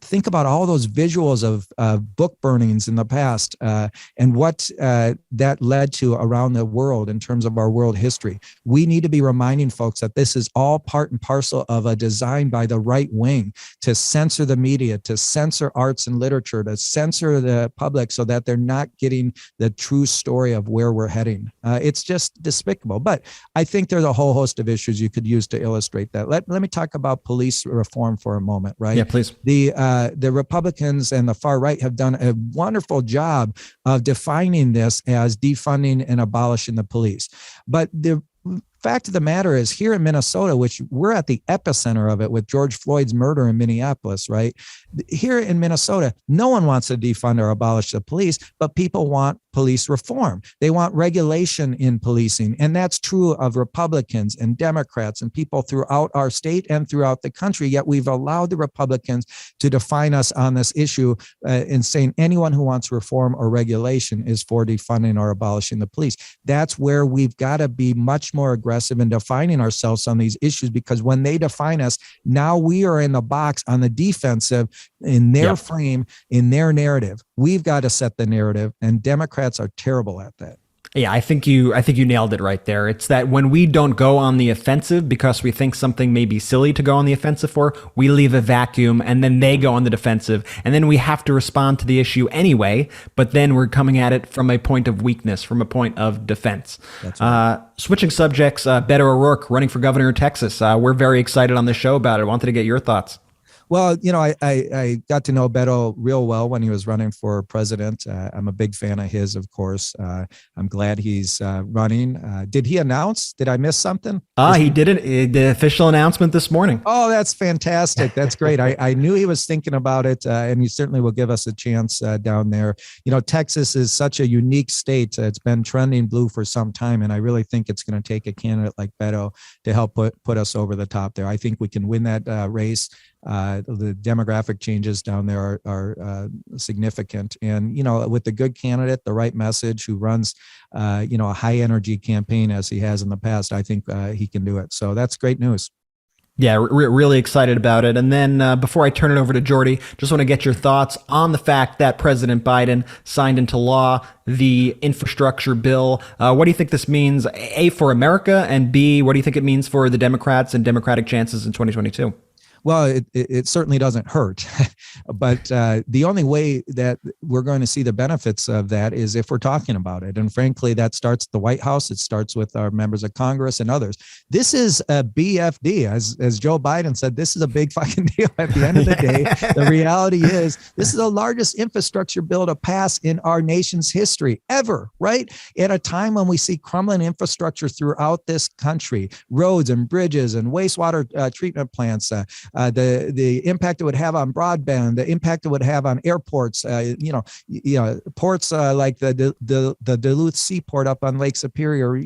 think about all those visuals of book burnings in the past and what that led to around the world in terms of our world history. We need to be reminding folks that this is all part and parcel of a design by the right wing to censor the media, to censor arts and literature, to censor the public so that they're not getting the true story of where we're heading. It's just despicable. But I think there's a whole host of issues you could use to illustrate that. Let me talk about police reform for a moment, right? Yeah, please. The Republicans and the far right have done a wonderful job of defining this as defunding and abolishing the police. But the fact of the matter is, here in Minnesota, which we're at the epicenter of it with George Floyd's murder in Minneapolis, right? Here in Minnesota, no one wants to defund or abolish the police, but people want police reform. They want regulation in policing. And that's true of Republicans and Democrats and people throughout our state and throughout the country. Yet we've allowed the Republicans to define us on this issue in saying anyone who wants reform or regulation is for defunding or abolishing the police. That's where we've got to be much more aggressive in defining ourselves on these issues, because when they define us, now we are in the box on the defensive in their frame, in their narrative. We've got to set the narrative, and Democrats are terrible at that. Yeah, I think you nailed it right there. It's that when we don't go on the offensive because we think something may be silly to go on the offensive for, we leave a vacuum and then they go on the defensive, and then we have to respond to the issue anyway, but then we're coming at it from a point of weakness, from a point of defense. That's right. Switching subjects, Beto O'Rourke running for governor of Texas. We're very excited on the show about it. I wanted to get your thoughts. Well, I got to know Beto real well when he was running for president. I'm a big fan of his, of course. I'm glad he's running. Did he announce? Did I miss something? He did it. The official announcement this morning. Oh, that's fantastic. That's great. I knew he was thinking about it, and he certainly will give us a chance down there. Texas is such a unique state. It's been trending blue for some time, and I really think it's going to take a candidate like Beto to help put us over the top there. I think we can win that race. The demographic changes down there are significant. And, with the good candidate, the right message, who runs, a high energy campaign as he has in the past, I think he can do it. So that's great news. Yeah, really excited about it. And then before I turn it over to Jordy, just want to get your thoughts on the fact that President Biden signed into law the infrastructure bill. What do you think this means, A, for America, and B, what do you think it means for the Democrats and Democratic chances in 2022? Well, it certainly doesn't hurt, but the only way that we're going to see the benefits of that is if we're talking about it. And frankly, that starts at the White House. It starts with our members of Congress and others. This is a BFD, as Joe Biden said. This is a big fucking deal. At the end of the day, the reality is this is the largest infrastructure bill to pass in our nation's history ever. Right at a time when we see crumbling infrastructure throughout this country, roads and bridges and wastewater treatment plants. The impact it would have on broadband, the impact it would have on airports, ports like the Duluth Seaport up on Lake Superior.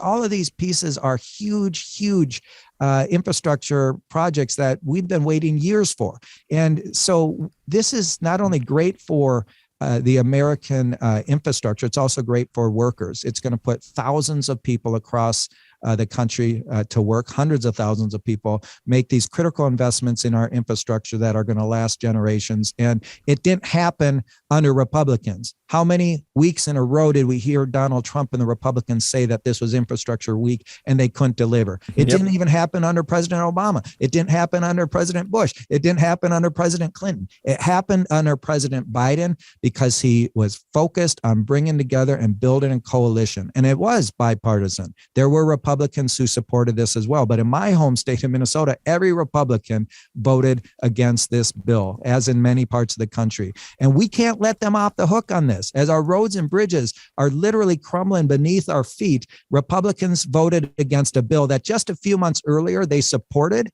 All of these pieces are huge infrastructure projects that we've been waiting years for. And so this is not only great for the American infrastructure, it's also great for workers. It's going to put thousands of people across the country to work, hundreds of thousands of people, make these critical investments in our infrastructure that are going to last generations. And it didn't happen under Republicans. How many weeks in a row did we hear Donald Trump and the Republicans say that this was infrastructure week and they couldn't deliver? It didn't even happen under President Obama. It didn't happen under President Bush. It didn't happen under President Clinton. It happened under President Biden because he was focused on bringing together and building a coalition. And it was bipartisan. There were Republicans who supported this as well. But in my home state of Minnesota, every Republican voted against this bill, as in many parts of the country. And we can't let them off the hook on this. As our roads and bridges are literally crumbling beneath our feet, Republicans voted against a bill that just a few months earlier they supported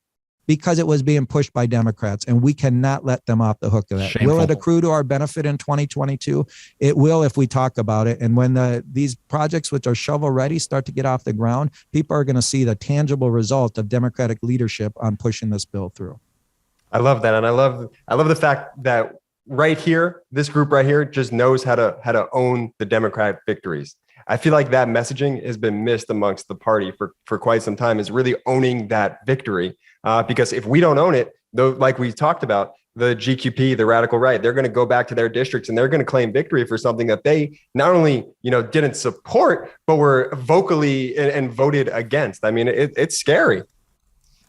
because it was being pushed by Democrats, and we cannot let them off the hook of that. Shameful. Will it accrue to our benefit in 2022? It will if we talk about it. And when these projects, which are shovel ready, start to get off the ground, people are going to see the tangible result of Democratic leadership on pushing this bill through. I love that. And I love the fact that right here, this group right here just knows how to own the Democratic victories. I feel like that messaging has been missed amongst the party for quite some time, is really owning that victory. Because if we don't own it, though, like we talked about, the GQP, the radical right, they're going to go back to their districts and they're going to claim victory for something that they not only, didn't support, but were vocally and voted against. I mean, it's scary.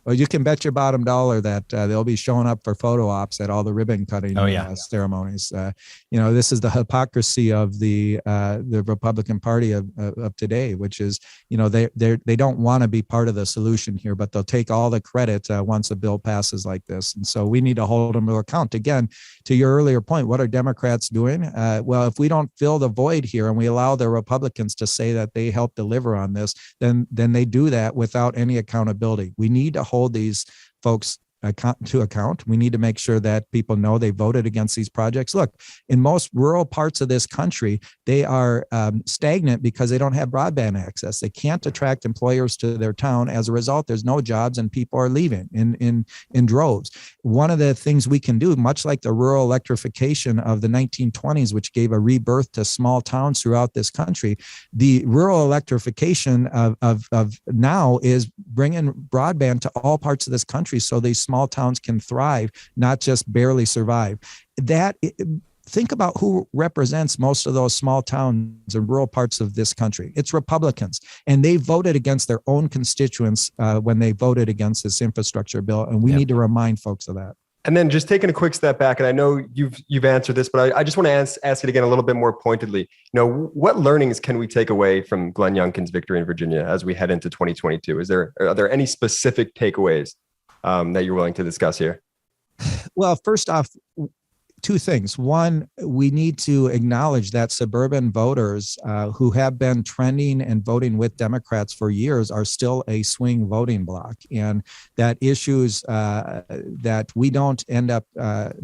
Well, you can bet your bottom dollar that they'll be showing up for photo ops at all the ribbon cutting ceremonies. This is the hypocrisy of the Republican Party of today, which is, they don't want to be part of the solution here, but they'll take all the credit once a bill passes like this. And so we need to hold them to account. Again, to your earlier point, what are Democrats doing? Well, if we don't fill the void here and we allow the Republicans to say that they helped deliver on this, then they do that without any accountability. We need to hold these folks to account. We need to make sure that people know they voted against these projects. Look, in most rural parts of this country, they are stagnant because they don't have broadband access. They can't attract employers to their town. As a result, there's no jobs and people are leaving in droves. One of the things we can do, much like the rural electrification of the 1920s, which gave a rebirth to small towns throughout this country, the rural electrification of now is bringing broadband to all parts of this country so these small towns can thrive, not just barely survive. Think about who represents most of those small towns and rural parts of this country. It's Republicans, and they voted against their own constituents when they voted against this infrastructure bill, and we need to remind folks of that. And then just taking a quick step back, and I know you've answered this, but I just want to ask it again a little bit more pointedly. What learnings can we take away from Glenn Youngkin's victory in Virginia as we head into 2022? Are there any specific takeaways that you're willing to discuss here? Well, first off, two things. One, we need to acknowledge that suburban voters who have been trending and voting with Democrats for years are still a swing voting bloc, and that issues that we don't end up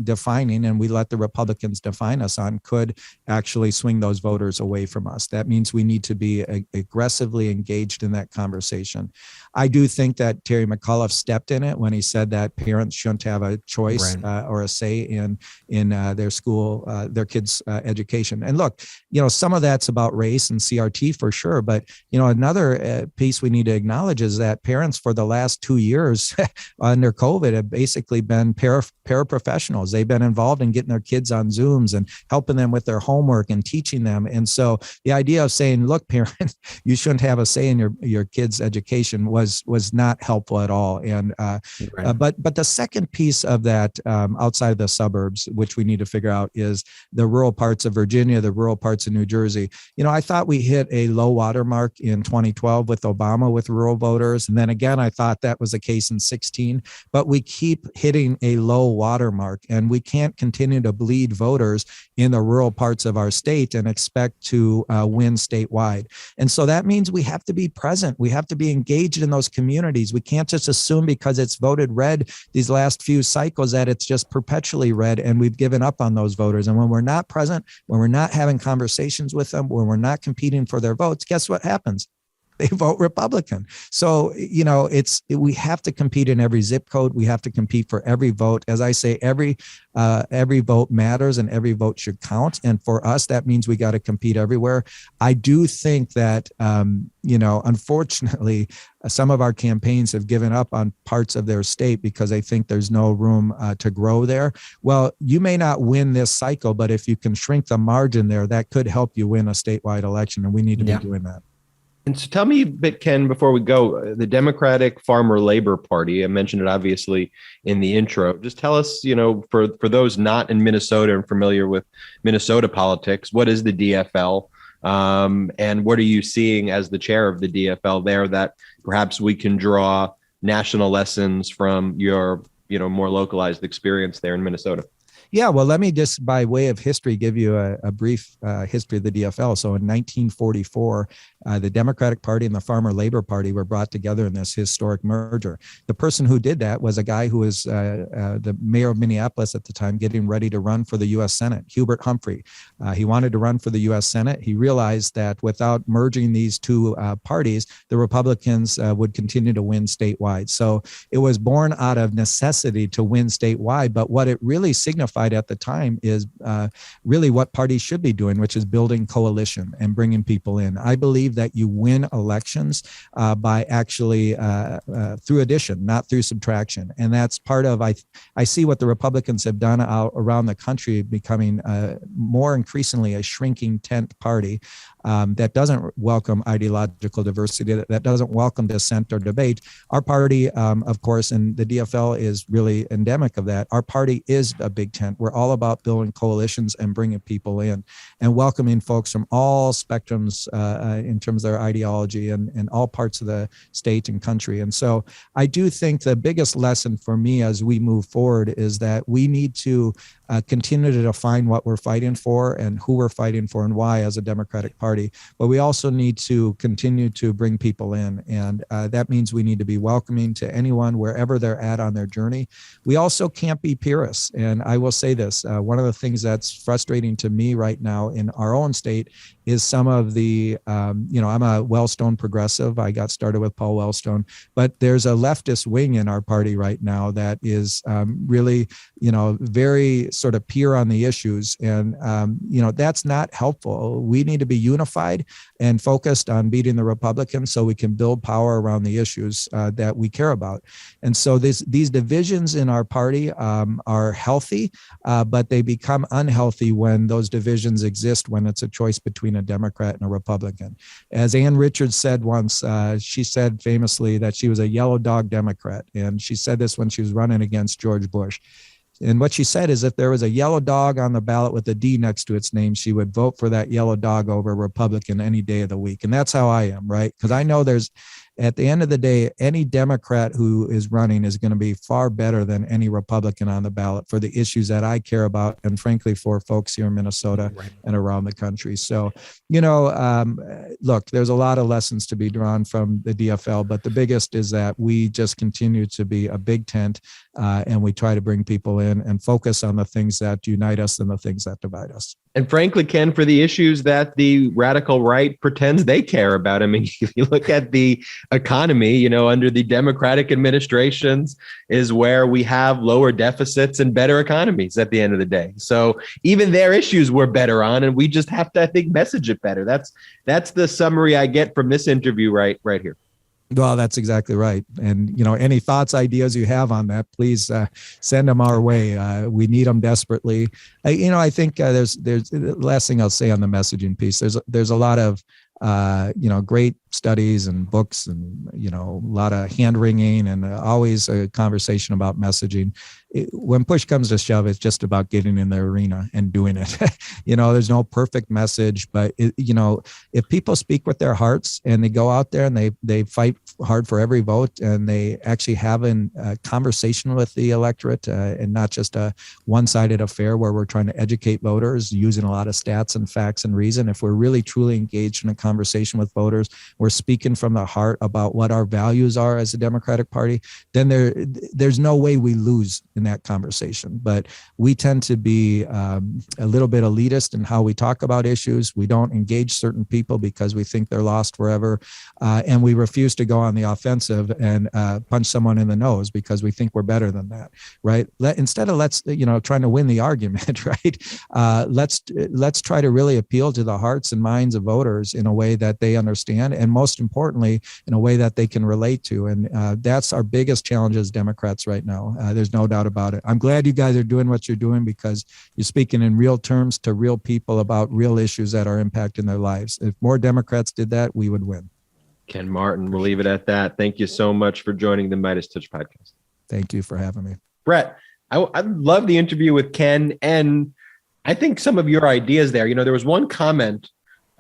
defining and we let the Republicans define us on could actually swing those voters away from us. That means we need to be aggressively engaged in that conversation. I do think that Terry McAuliffe stepped in it when he said that parents shouldn't have a choice or a say in their school, their kids' education. And look, some of that's about race and CRT for sure. But, another piece we need to acknowledge is that parents for the last 2 years under COVID have basically been paraprofessionals. They've been involved in getting their kids on Zooms and helping them with their homework and teaching them. And so the idea of saying, look, parents, you shouldn't have a say in your kids' education was not helpful at all. And but the second piece of that outside of the suburbs, which we need to figure out, is the rural parts of Virginia, the rural parts of New Jersey. I thought we hit a low water mark in 2012 with Obama with rural voters. And then again, I thought that was the case in 2016, but we keep hitting a low water mark, and we can't continue to bleed voters in the rural parts of our state and expect to win statewide. And so that means we have to be present. We have to be engaged in those communities. We can't just assume because it's voted red these last few cycles that it's just perpetually red and we've given up on those voters. And when we're not present, when we're not having conversations with them, when we're not competing for their votes, guess what happens? They vote Republican. So, we have to compete in every zip code. We have to compete for every vote. As I say, every vote matters and every vote should count. And for us, that means we got to compete everywhere. I do think that, unfortunately, some of our campaigns have given up on parts of their state because they think there's no room to grow there. Well, you may not win this cycle, but if you can shrink the margin there, that could help you win a statewide election. And we need to be doing that. And so tell me a bit, Ken, before we go, the Democratic Farmer Labor Party, I mentioned it obviously in the intro. Just tell us, for those not in Minnesota and familiar with Minnesota politics, what is the DFL? And what are you seeing as the chair of the DFL there that perhaps we can draw national lessons from your, more localized experience there in Minnesota? Yeah, well, let me just, by way of history, give you a brief history of the DFL. So in 1944, the Democratic Party and the Farmer Labor Party were brought together in this historic merger. The person who did that was a guy who was the mayor of Minneapolis at the time, getting ready to run for the U.S. Senate, Hubert Humphrey. He wanted to run for the U.S. Senate. He realized that without merging these two parties, the Republicans would continue to win statewide. So it was born out of necessity to win statewide. But what it really signified at the time is really what parties should be doing, which is building coalition and bringing people in. I believe that you win elections by actually through addition, not through subtraction. And that's part of, I see what the Republicans have done out around the country, becoming more increasingly a shrinking tent party that doesn't welcome ideological diversity, that doesn't welcome dissent or debate. Our party, of course, and the DFL is really endemic of that. Our party is a big tent. We're all about building coalitions and bringing people in and welcoming folks from all spectrums in terms of their ideology and all parts of the state and country. And so I do think the biggest lesson for me as we move forward is that we need to continue to define what we're fighting for and who we're fighting for and why as a Democratic Party. But we also need to continue to bring people in. And that means we need to be welcoming to anyone wherever they're at on their journey. We also can't be purists. And I will say this, one of the things that's frustrating to me right now in our own state is some of the, I'm a Wellstone progressive. I got started with Paul Wellstone, but there's a leftist wing in our party right now that is really, very sort of pure on the issues. And, that's not helpful. We need to be unified and focused on beating the Republicans so we can build power around the issues that we care about. And so these divisions in our party are healthy, but they become unhealthy when those divisions exist, when it's a choice between a Democrat and a Republican. As Ann Richards said once, she said famously that she was a yellow dog Democrat. And she said this when she was running against George Bush. And what she said is if there was a yellow dog on the ballot with a D next to its name, she would vote for that yellow dog over a Republican any day of the week. And that's how I am, right? Because I know at the end of the day, any Democrat who is running is going to be far better than any Republican on the ballot for the issues that I care about, and frankly, for folks here in Minnesota and around the country. So, look, there's a lot of lessons to be drawn from the DFL, but the biggest is that we just continue to be a big tent and we try to bring people in and focus on the things that unite us and the things that divide us. And frankly, Ken, for the issues that the radical right pretends they care about. I mean, if you look at the economy, under the Democratic administrations is where we have lower deficits and better economies at the end of the day. So even their issues we're better on, and we just have to, I think, message it better. That's the summary I get from this interview right here. Well, that's exactly right. And, any thoughts, ideas you have on that, please send them our way. We need them desperately. I think there's the last thing I'll say on the messaging piece. There's a lot of, great studies and books and, a lot of hand wringing and always a conversation about messaging. When push comes to shove, it's just about getting in the arena and doing it. There's no perfect message, but if people speak with their hearts and they go out there and they fight hard for every vote and they actually have a conversation with the electorate and not just a one-sided affair where we're trying to educate voters using a lot of stats and facts and reason. If we're really truly engaged in a conversation with voters, we're speaking from the heart about what our values are as a Democratic Party, then there's no way we lose in that conversation. But we tend to be a little bit elitist in how we talk about issues. We don't engage certain people because we think they're lost forever. And we refuse to go on the offensive and punch someone in the nose because we think we're better than that, right? Instead of trying to win the argument, right? Let's try to really appeal to the hearts and minds of voters in a way that they understand, and most importantly, in a way that they can relate to. And that's our biggest challenge as Democrats right now. There's no doubt about it. I'm glad you guys are doing what you're doing because you're speaking in real terms to real people about real issues that are impacting their lives. If more Democrats did that, we would win. Ken Martin, we'll leave it at that. Thank you so much for joining the MeidasTouch podcast. Thank you for having me. Brett, I love the interview with Ken, and I think some of your ideas there, there was one comment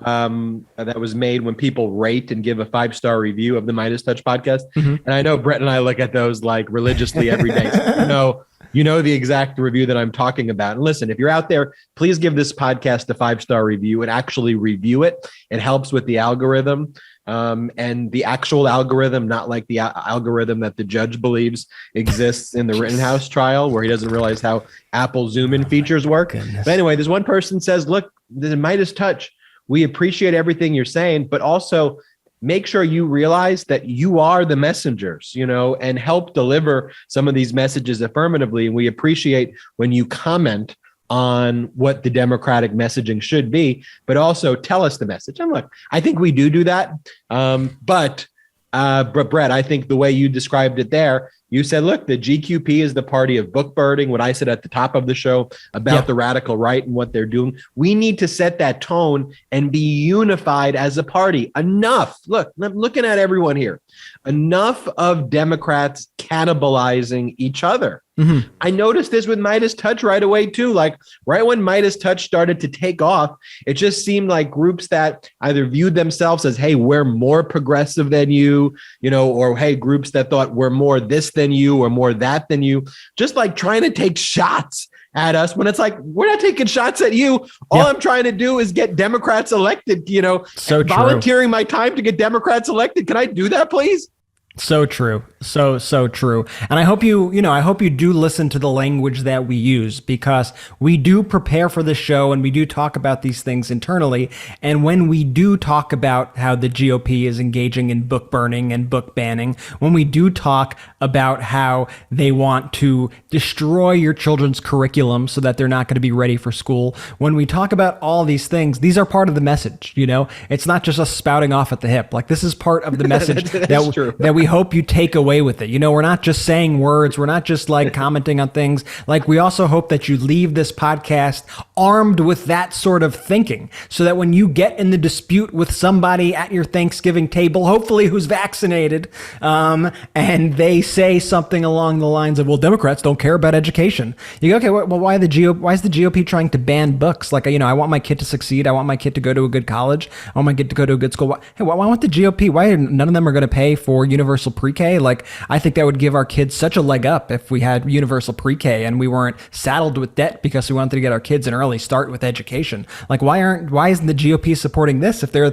that was made when people rate and give a 5-star review of the MeidasTouch podcast. Mm-hmm. And I know Brett and I look at those like religiously every day. So, you know the exact review that I'm talking about. And listen, if you're out there, please give this podcast a 5-star review and actually review it. It helps with the algorithm. And the actual algorithm, not like the algorithm that the judge believes exists in the Rittenhouse trial, where he doesn't realize how Apple zoom in features work. But anyway, there's one person says, look, the MeidasTouch, we appreciate everything you're saying, but also make sure you realize that you are the messengers, and help deliver some of these messages affirmatively. And we appreciate when you comment on what the Democratic messaging should be, but also tell us the message. And look, I think we do that. But Brett, I think the way you described it there, you said, look, the GQP is the party of book burning. What I said at the top of the show about the radical right and what they're doing. We need to set that tone and be unified as a party. Enough. Look, I'm looking at everyone here. Enough of Democrats cannibalizing each other. Mm-hmm. I noticed this with MeidasTouch right away, too. Like right when MeidasTouch started to take off, it just seemed like groups that either viewed themselves as, hey, we're more progressive than you, or hey, groups that thought we're more this than you or more that than you, just like trying to take shots at us when it's like, we're not taking shots at you. All I'm trying to do is get Democrats elected, So volunteering my time to get Democrats elected. Can I do that, please? So true. So true. And I hope you do listen to the language that we use, because we do prepare for the show and we do talk about these things internally. And when we do talk about how the GOP is engaging in book burning and book banning, when we do talk about how they want to destroy your children's curriculum so that they're not going to be ready for school, when we talk about all these things, these are part of the message. It's not just us spouting off at the hip. Like, this is part of the message that we hope you take away with it. We're not just saying words. We're not just like commenting on things. Like, we also hope that you leave this podcast armed with that sort of thinking, so that when you get in the dispute with somebody at your Thanksgiving table, hopefully who's vaccinated, and they say something along the lines of, well, Democrats don't care about education. You go, okay, well, why is the GOP trying to ban books? Like, I want my kid to succeed. I want my kid to go to a good college. I want my kid to go to a good school. Why want the GOP? Why none of them are going to pay for universal pre-K? Like, I think that would give our kids such a leg up if we had universal pre-K and we weren't saddled with debt because we wanted to get our kids an early start with education. Like, why isn't the GOP supporting this? If they're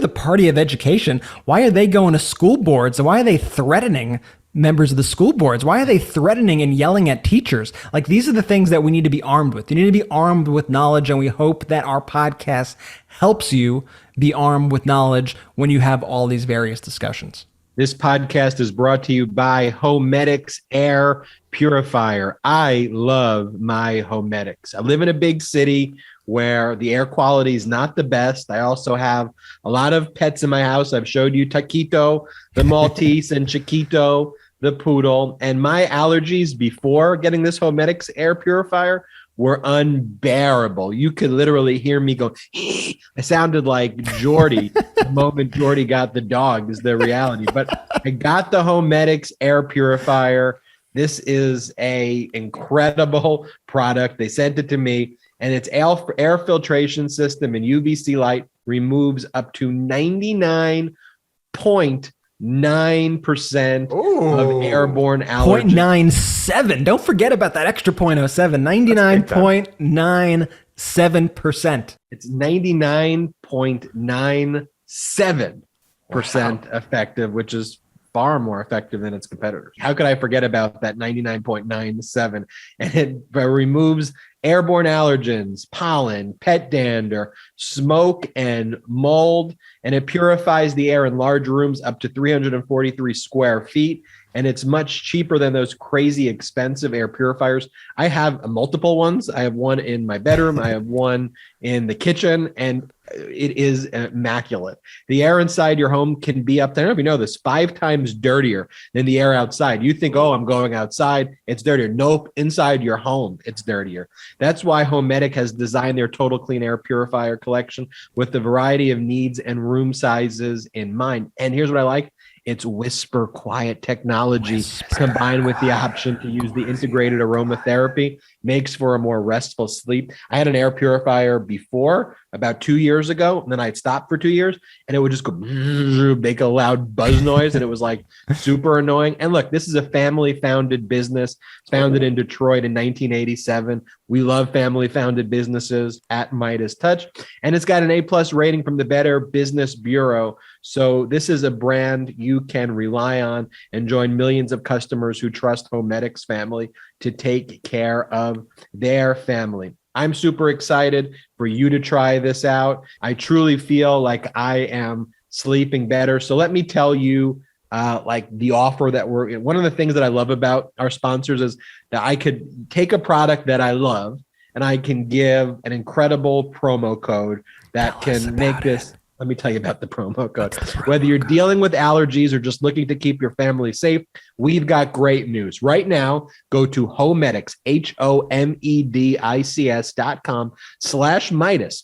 the party of education, why are they going to school boards? And why are they threatening members of the school boards? Why are they threatening and yelling at teachers? Like, these are the things that we need to be armed with. You need to be armed with knowledge, and we hope that our podcast helps you be armed with knowledge when you have all these various discussions. This podcast is brought to you by Homedics Air Purifier. I love my Homedics. I live in a big city where the air quality is not the best. I also have a lot of pets in my house. I've showed you Taquito, the Maltese, and Chiquito, the poodle. And my allergies before getting this Homedics Air Purifier were unbearable. You could literally hear me go, I sounded like Jordy the moment Jordy got the dog, is the reality. But I got the Homedics Air Purifier. This is a incredible product. They sent it to me, and its air filtration system and UVC light removes up to 99.9% of airborne allergens. 0.97. Don't forget about that extra 0.07. 99.97%. It's 99.97% effective, which is far more effective than its competitors. How could I forget about that 99.97? And it removes airborne allergens, pollen, pet dander, smoke, and mold. And it purifies the air in large rooms up to 343 square feet. And it's much cheaper than those crazy expensive air purifiers. I have multiple ones. I have one in my bedroom. I have one in the kitchen, and it is immaculate. The air inside your home can be up there. I don't know if you know this, 5 times dirtier than the air outside. You think, oh, I'm going outside, it's dirtier. Nope, inside your home, it's dirtier. That's why Homedic has designed their Total Clean Air Purifier collection with a variety of needs and room sizes in mind. And here's what I like. It's whisper quiet technology combined with the option to use the integrated aromatherapy makes for a more restful sleep. I had an air purifier before about 2 years ago, and then I'd stop for 2 years, and it would just go make a loud buzz noise, and it was like super annoying. And look, this is a family-founded business founded in Detroit in 1987. We love family-founded businesses at MeidasTouch, and it's got an A+ rating from the Better Business Bureau. So this is a brand you can rely on and join millions of customers who trust Homedics family to take care of their family. I'm super excited for you to try this out. I truly feel like I am sleeping better. So let me tell you, like the offer that one of the things that I love about our sponsors is that I could take a product that I love and I can give an incredible promo code that can make this. Let me tell you about the promo code. Whether you're dealing with allergies or just looking to keep your family safe, we've got great news. Right now, go to Homedics, HOMEDICS.com/Meidas.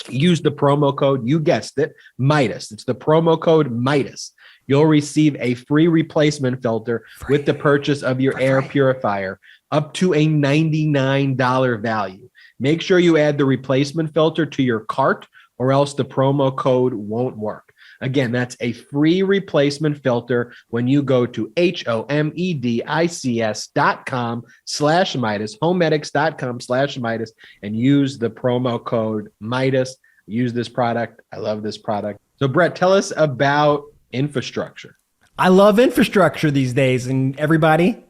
Use the promo code, you guessed it, Meidas. It's the promo code Meidas. You'll receive a free replacement filter with the purchase of your air purifier up to a $99 value. Make sure you add the replacement filter to your cart, or else the promo code won't work. Again, that's a free replacement filter when you go to HOMEDICS.com/Meidas, homedics.com/Meidas, and use the promo code Meidas. Use this product. I love this product. So Brett, tell us about infrastructure. I love infrastructure these days. And everybody,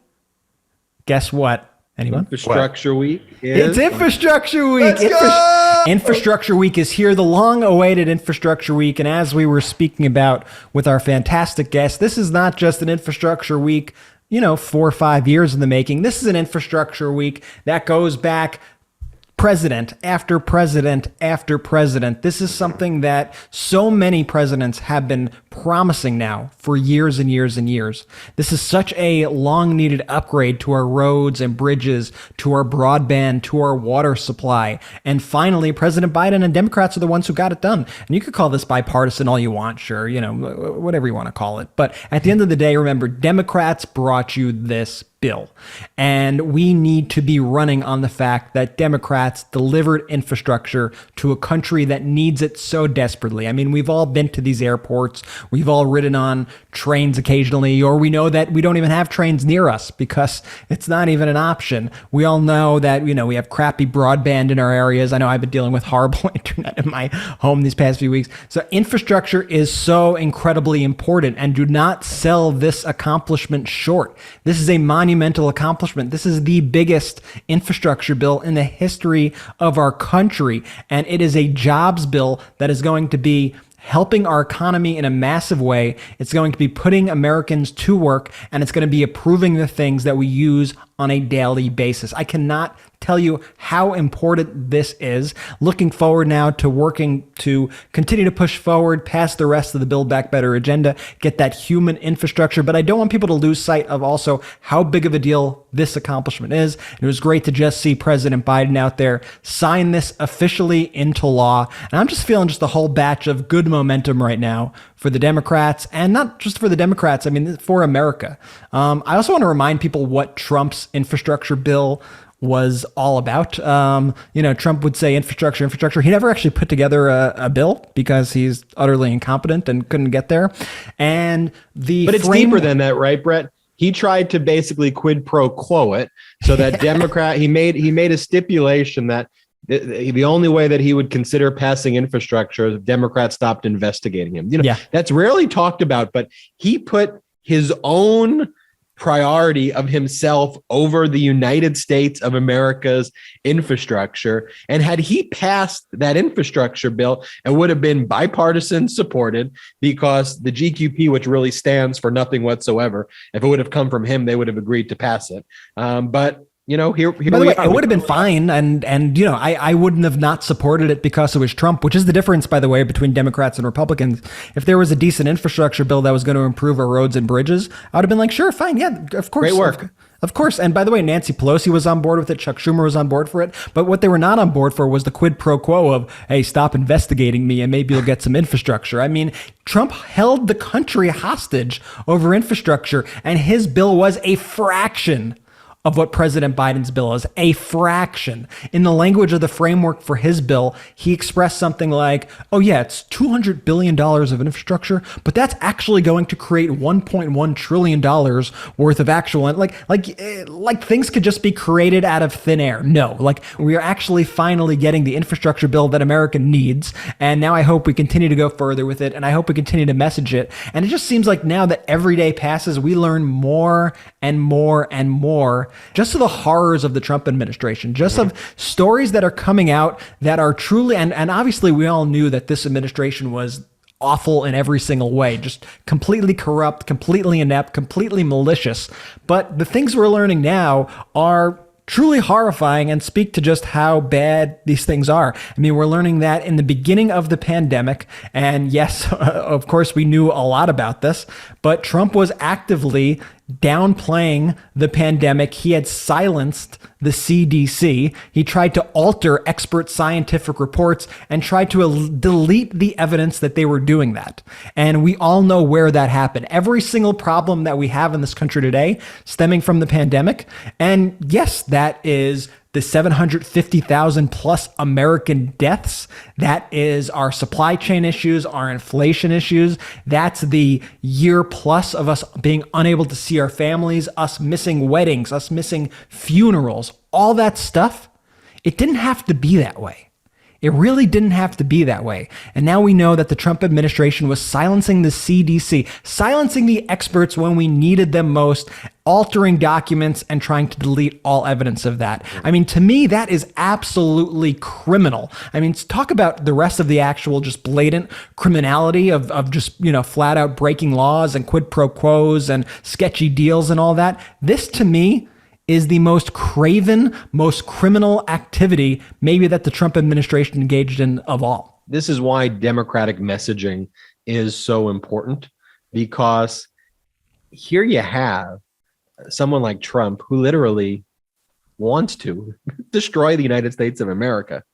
guess what? Anyone? Infrastructure Week is... It's Infrastructure Week. Let's go! Infrastructure Week is here, the long-awaited Infrastructure Week. And as we were speaking about with our fantastic guest, this is not just an Infrastructure Week, 4 or 5 years in the making. This is an Infrastructure Week that goes back president after president after president. This is something that so many presidents have been promising now for years and years and years. This is such a long-needed upgrade to our roads and bridges, to our broadband, to our water supply. And finally, President Biden and Democrats are the ones who got it done. And you could call this bipartisan all you want, sure, whatever you want to call it. But at the end of the day, remember, Democrats brought you this bill. And we need to be running on the fact that Democrats delivered infrastructure to a country that needs it so desperately. I mean, we've all been to these airports. We've all ridden on trains occasionally, or we know that we don't even have trains near us because it's not even an option. We all know that, we have crappy broadband in our areas. I know I've been dealing with horrible internet in my home these past few weeks. So infrastructure is so incredibly important, and do not sell this accomplishment short. This is a monumental accomplishment. This is the biggest infrastructure bill in the history of our country, and it is a jobs bill that is going to be helping our economy in a massive way. It's going to be putting Americans to work, and it's going to be approving the things that we use on a daily basis. I cannot tell you how important this is. Looking forward now to working to continue to push forward past the rest of the Build Back Better agenda, get that human infrastructure. But I don't want people to lose sight of also how big of a deal this accomplishment is. It was great to just see President Biden out there sign this officially into law. And I'm just feeling just a whole batch of good momentum right now for the Democrats, and not just for the Democrats, I mean, for America. I also want to remind people what Trump's infrastructure bill was all about. Trump would say infrastructure. He never actually put together a bill because he's utterly incompetent and couldn't get there. But it's deeper than that, right, Brett? He tried to basically quid pro quo it so that he made a stipulation that the only way that he would consider passing infrastructure is if Democrats stopped investigating him. That's rarely talked about, but he put his own priority of himself over the United States of America's infrastructure. And had he passed that infrastructure bill, it would have been bipartisan supported, because the GQP, which really stands for nothing whatsoever, if it would have come from him, they would have agreed to pass it. But here by the way, it would have been fine, and I wouldn't have not supported it because it was Trump, which is the difference, by the way, between Democrats and Republicans. If there was a decent infrastructure bill that was going to improve our roads and bridges, I would have been like, sure, fine, yeah, of course. Great work. Of course. And by the way, Nancy Pelosi was on board with it. Chuck Schumer was on board for it. But what they were not on board for was the quid pro quo of, hey, stop investigating me and maybe you'll get some infrastructure. I mean, Trump held the country hostage over infrastructure, and his bill was a fraction of what President Biden's bill is, a fraction. In the language of the framework for his bill, he expressed something like, oh yeah, it's $200 billion of infrastructure, but that's actually going to create $1.1 trillion worth of actual, like things could just be created out of thin air. No, like we are actually finally getting the infrastructure bill that America needs. And now I hope we continue to go further with it, and I hope we continue to message it. And it just seems like now that every day passes, we learn more and more and more just of the horrors of the Trump administration, just of stories that are coming out that are truly, and obviously we all knew that this administration was awful in every single way, just completely corrupt, completely inept, completely malicious. But the things we're learning now are truly horrifying and speak to just how bad these things are. I mean, we're learning that in the beginning of the pandemic, and yes, of course, we knew a lot about this, but Trump was actively downplaying the pandemic. He had silenced the CDC. He tried to alter expert scientific reports and tried to delete the evidence that they were doing that. And we all know where that happened. Every single problem that we have in this country today stemming from the pandemic. And yes, that is the 750,000 plus American deaths. That is our supply chain issues, our inflation issues. That's the year plus of us being unable to see our families, us missing weddings, us missing funerals, all that stuff. It didn't have to be that way. It really didn't have to be that way. And now we know that the Trump administration was silencing the CDC, silencing the experts when we needed them most, altering documents and trying to delete all evidence of that. I mean, to me, that is absolutely criminal. I mean, talk about the rest of the actual just blatant criminality of just, flat out breaking laws and quid pro quos and sketchy deals and all that. This, to me, is the most craven, most criminal activity maybe that the Trump administration engaged in of all. This is why Democratic messaging is so important, because here you have someone like Trump who literally wants to destroy the United States of America,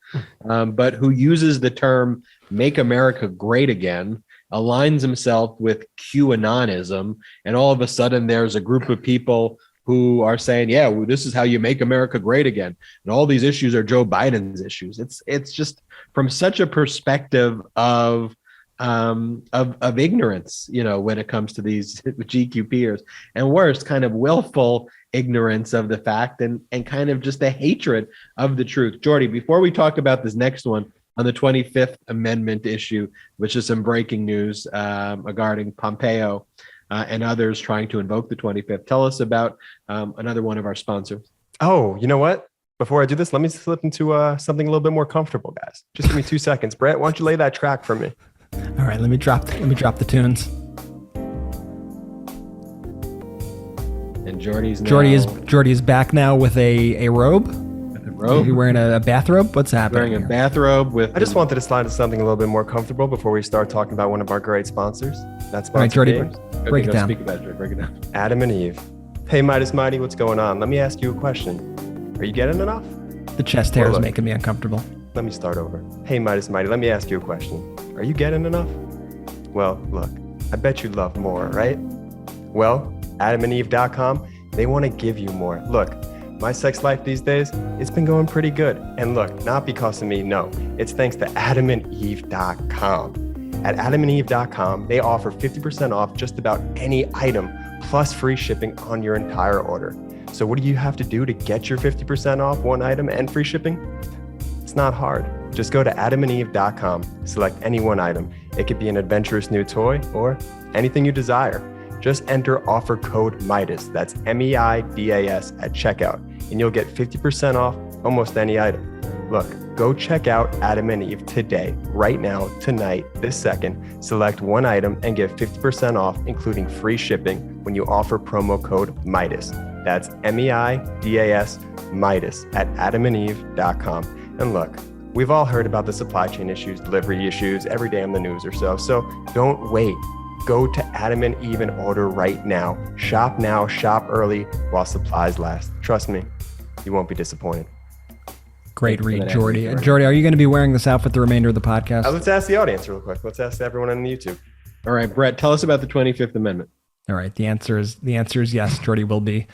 but who uses the term "make America great again," aligns himself with QAnonism, and all of a sudden there's a group of people who are saying, yeah, well, this is how you make America great again. And all these issues are Joe Biden's issues. It's just from such a perspective of ignorance, when it comes to these GQPers, and worse, kind of willful ignorance of the fact and kind of just a hatred of the truth. Jordy, before we talk about this next one on the 25th Amendment issue, which is some breaking news regarding Pompeo, and others trying to invoke the 25th. Tell us about another one of our sponsors. Oh, you know what? Before I do this, let me slip into something a little bit more comfortable, guys. Just give me 2 seconds. Brett, why don't you lay that track for me? All right, let me drop the tunes. And Jordy's back now with a robe. Are you wearing a bathrobe? What's happening? Wearing a bathrobe with. I just wanted to slide to something a little bit more comfortable before we start talking about one of our great sponsors. That's All right, Jordy, break it down. Speak about it. Break it down. Adam and Eve. Hey, Midas Mighty, what's going on? Let me ask you a question. Are you getting enough? The chest hair is making me uncomfortable. Let me start over. Hey, Midas Mighty, let me ask you a question. Are you getting enough? Well, look, I bet you'd love more, right? Well, AdamandEve.com, they want to give you more. Look, my sex life these days, it's been going pretty good. And look, not because of me, no. It's thanks to AdamandEve.com. At AdamandEve.com, they offer 50% off just about any item, plus free shipping on your entire order. So what do you have to do to get your 50% off one item and free shipping? It's not hard. Just go to AdamandEve.com, select any one item. It could be an adventurous new toy or anything you desire. Just enter offer code MIDAS, that's MEIDAS at checkout, and you'll get 50% off almost any item. Look, go check out Adam and Eve today, right now, tonight, this second. Select one item and get 50% off, including free shipping when you offer promo code MIDAS. That's MEIDAS, MIDAS at AdamandEve.com. And look, we've all heard about the supply chain issues, delivery issues every day on the news or so. So don't wait. Go to Adam and Eve and order right now. Shop now, shop early while supplies last. Trust me, you won't be disappointed. Great read, Jordy. Jordy, are you going to be wearing this outfit the remainder of the podcast? Let's ask the audience real quick. Let's ask everyone on YouTube. All right, Brett, tell us about the 25th Amendment. All right, the answer is yes. Jordy will be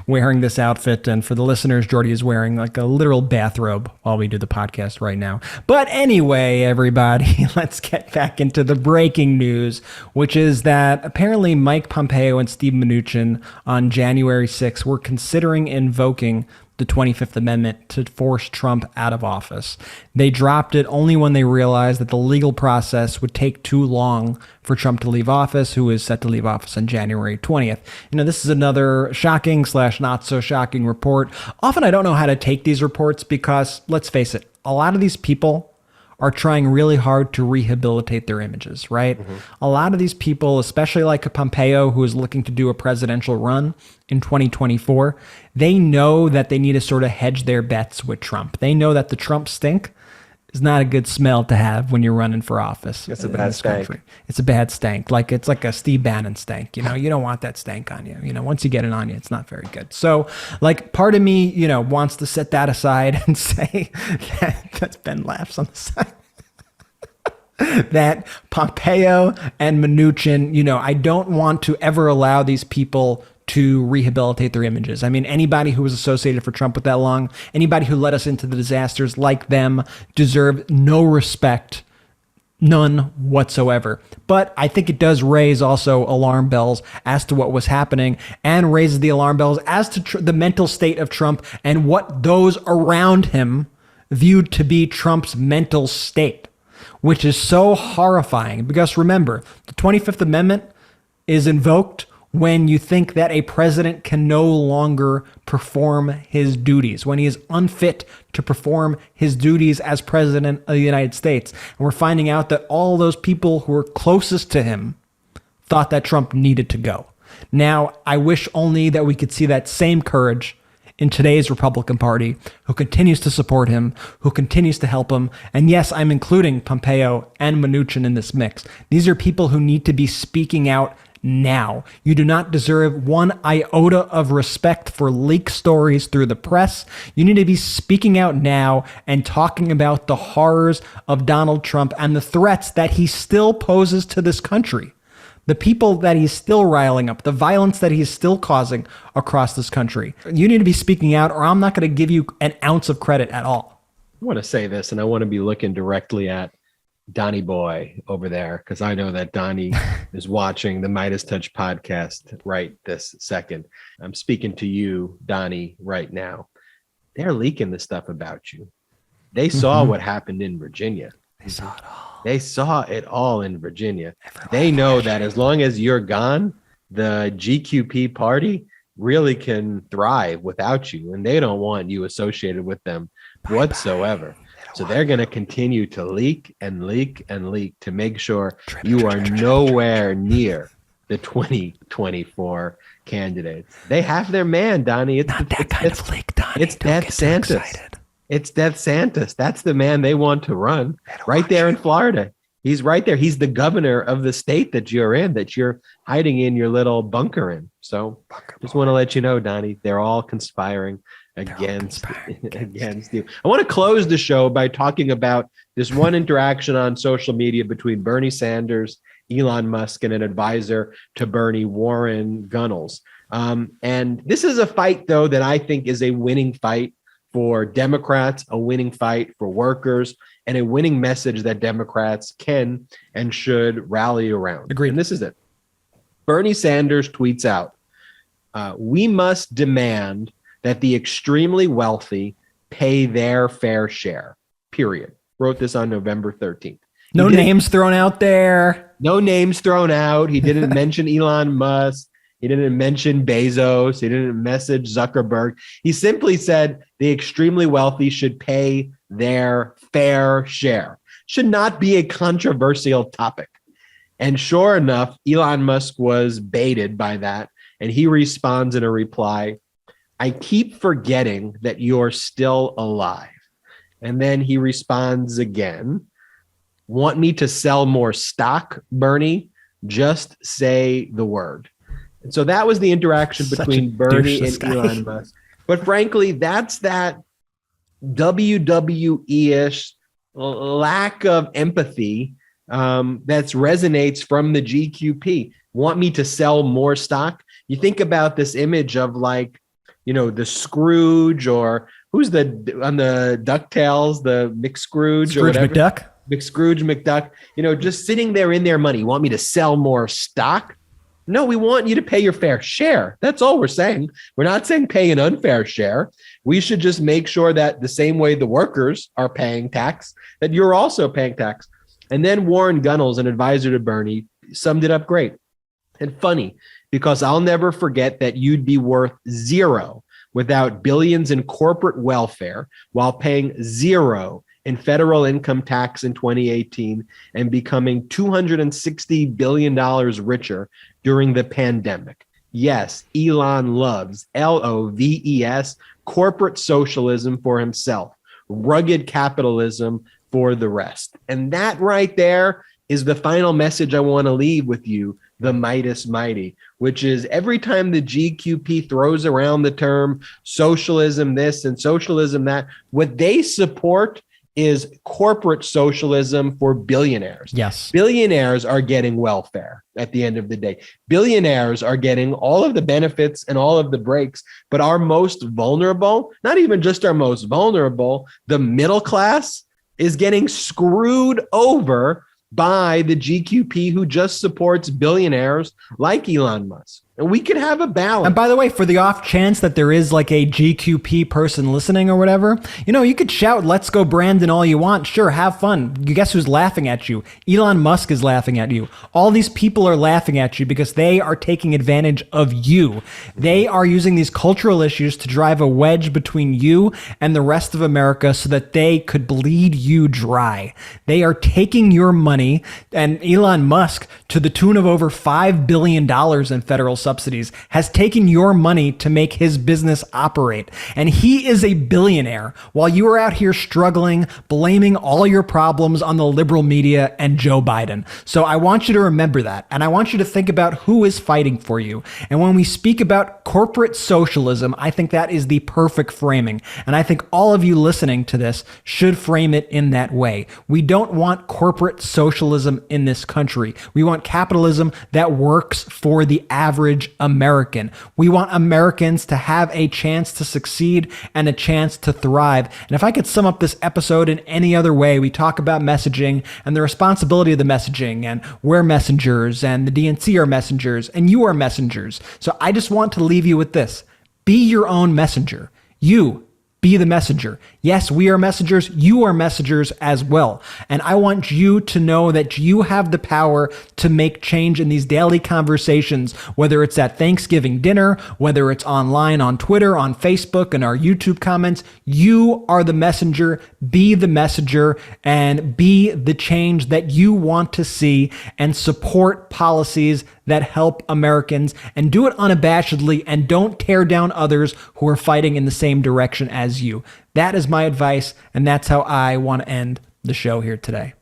wearing this outfit, and for the listeners, Jordy is wearing like a literal bathrobe while we do the podcast right now. But anyway, everybody, let's get back into the breaking news, which is that apparently Mike Pompeo and Steve Mnuchin on January 6th were considering invoking the 25th Amendment to force Trump out of office. They dropped it only when they realized that the legal process would take too long for Trump to leave office, who is set to leave office on January 20th. You know, this is another shocking / not so shocking report. Often I don't know how to take these reports because, let's face it, a lot of these people are trying really hard to rehabilitate their images, right? Mm-hmm. A lot of these people, especially like a Pompeo who is looking to do a presidential run in 2024, they know that they need to sort of hedge their bets with Trump. They know that the Trump stink is not a good smell to have when you're running for office. It's a bad stank. It's a bad stank. It's like a Steve Bannon stank. You know, you don't want that stank on you. You know, once you get it on you, it's not very good. So, like, part of me, you know, wants to set that aside and say that's Ben laughs on the side. That Pompeo and Mnuchin, you know, I don't want to ever allow these people to rehabilitate their images. I mean, anybody who was associated for Trump with that long, anybody who led us into the disasters like them deserve no respect, none whatsoever. But I think it does raise also alarm bells as to what was happening, and raises the alarm bells as to the mental state of Trump and what those around him viewed to be Trump's mental state, which is so horrifying. Because remember, the 25th Amendment is invoked when you think that a president can no longer perform his duties, when he is unfit to perform his duties as president of the United States. And we're finding out that all those people who were closest to him thought that Trump needed to go. Now, I wish only that we could see that same courage in today's Republican Party, who continues to support him, who continues to help him. And yes, I'm including Pompeo and Mnuchin in this mix. These are people who need to be speaking out now. You do not deserve one iota of respect for leak stories through the press. You need to be speaking out now and talking about the horrors of Donald Trump and the threats that he still poses to this country. The people that he's still riling up, the violence that he's still causing across this country. You need to be speaking out, or I'm not going to give you an ounce of credit at all. I want to say this, and I want to be looking directly at Donnie Boy over there, because I know that Donnie is watching the MeidasTouch podcast right this second. I'm speaking to you, Donnie, right now. They're leaking the stuff about you. They saw what happened in Virginia. They saw it all. They saw it all in Virginia. They know that as long as you're gone, the GQP party really can thrive without you, and they don't want you associated with them whatsoever. So they're going to continue to leak and leak and leak to make sure you are nowhere near the 2024 candidates. They have their man, Donnie. It's leak, Donnie. It's Death Santis. It's Death Santis. That's the man they want to run right there in Florida. He's right there. He's the governor of the state that you're in, that you're hiding in your little bunker in. So just want to let you know, Donnie, they're all conspiring against you. I want to close the show by talking about this one interaction on social media between Bernie Sanders, Elon Musk, and an advisor to Bernie, Warren Gunnels. And this is a fight, though, that I think is a winning fight for Democrats, a winning fight for workers, and a winning message that Democrats can and should rally around. Agreed. And this is it. Bernie Sanders tweets out, we must demand that the extremely wealthy pay their fair share, period. Wrote this on November 13th. No names thrown out there. No names thrown out. He didn't mention Elon Musk. He didn't mention Bezos. He didn't message Zuckerberg. He simply said the extremely wealthy should pay their fair share. Should not be a controversial topic. And sure enough, Elon Musk was baited by that. And he responds in a reply, I keep forgetting that you're still alive. And then he responds again, want me to sell more stock, Bernie? Just say the word. And so that was the interaction between Bernie and Elon Musk. But frankly, that's that WWE-ish lack of empathy that resonates from the GQP. Want me to sell more stock? You think about this image of like, the Scrooge, or who's on the DuckTales, the McScrooge or whatever. McDuck? McScrooge McDuck, just sitting there in their money. Want me to sell more stock? No, we want you to pay your fair share. That's all we're saying. We're not saying pay an unfair share. We should just make sure that the same way the workers are paying tax, that you're also paying tax. And then Warren Gunnels, an advisor to Bernie, summed it up great and funny, because I'll never forget that you'd be worth zero without billions in corporate welfare while paying zero in federal income tax in 2018 and becoming $260 billion richer during the pandemic. Yes, Elon loves, LOVES, corporate socialism for himself, rugged capitalism for the rest. And that right there is the final message I want to leave with you, the Meidas Mighty, which is every time the GQP throws around the term socialism this and socialism that, what they support is corporate socialism for billionaires. Yes. Billionaires are getting welfare at the end of the day. Billionaires are getting all of the benefits and all of the breaks, but our most vulnerable, not even just our most vulnerable, the middle class is getting screwed over by the GQP, who just supports billionaires like Elon Musk. And we could have a balance. And by the way, for the off chance that there is like a GQP person listening or whatever, you could shout, let's go Brandon all you want. Sure, have fun. You guess who's laughing at you? Elon Musk is laughing at you. All these people are laughing at you because they are taking advantage of you. They are using these cultural issues to drive a wedge between you and the rest of America so that they could bleed you dry. They are taking your money, and Elon Musk, to the tune of over $5 billion in federal subsidies, has taken your money to make his business operate. And he is a billionaire while you are out here struggling, blaming all your problems on the liberal media and Joe Biden. So I want you to remember that. And I want you to think about who is fighting for you. And when we speak about corporate socialism, I think that is the perfect framing. And I think all of you listening to this should frame it in that way. We don't want corporate socialism in this country. We want capitalism that works for the average American. We want Americans to have a chance to succeed and a chance to thrive. And if I could sum up this episode in any other way, we talk about messaging and the responsibility of the messaging, and we're messengers, and the DNC are messengers, and you are messengers. So I just want to leave you with this. Be your own messenger. You Be the messenger. Yes, we are messengers. You are messengers as well. And I want you to know that you have the power to make change in these daily conversations, whether it's at Thanksgiving dinner, whether it's online on Twitter, on Facebook, and our YouTube comments. You are the messenger. Be the messenger and be the change that you want to see, and support policies that help Americans, and do it unabashedly, and don't tear down others who are fighting in the same direction as you. That is my advice, and that's how I want to end the show here today.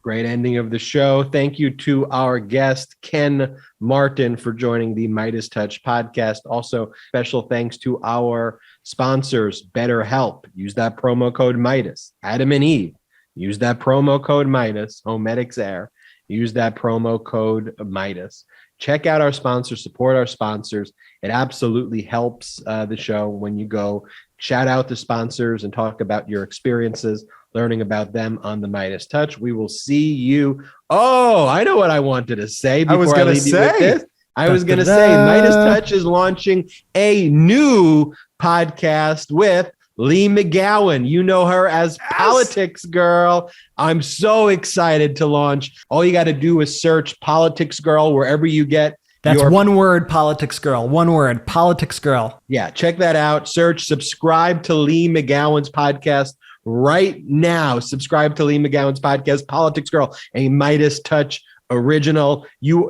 Great ending of the show. Thank you to our guest, Ken Martin, for joining the MeidasTouch podcast. Also, special thanks to our sponsors, BetterHelp. Use that promo code Meidas. Adam and Eve. Use that promo code Meidas. Homedics Air. Use that promo code Meidas. Check out our sponsors, support our sponsors. It absolutely helps the show when you go shout out the sponsors and talk about your experiences, learning about them on the MeidasTouch. We will see you. Oh, I know what I wanted to say before I leave you with this. I was going to say MeidasTouch is launching a new podcast with Lee McGowan. You know her as Politics Girl. I'm so excited to launch. All you got to do is search Politics Girl wherever you get. That's one word, Politics Girl. One word, Politics Girl. Yeah, check that out. Search, subscribe to Lee McGowan's podcast right now. Subscribe to Lee McGowan's podcast, Politics Girl, a MeidasTouch original.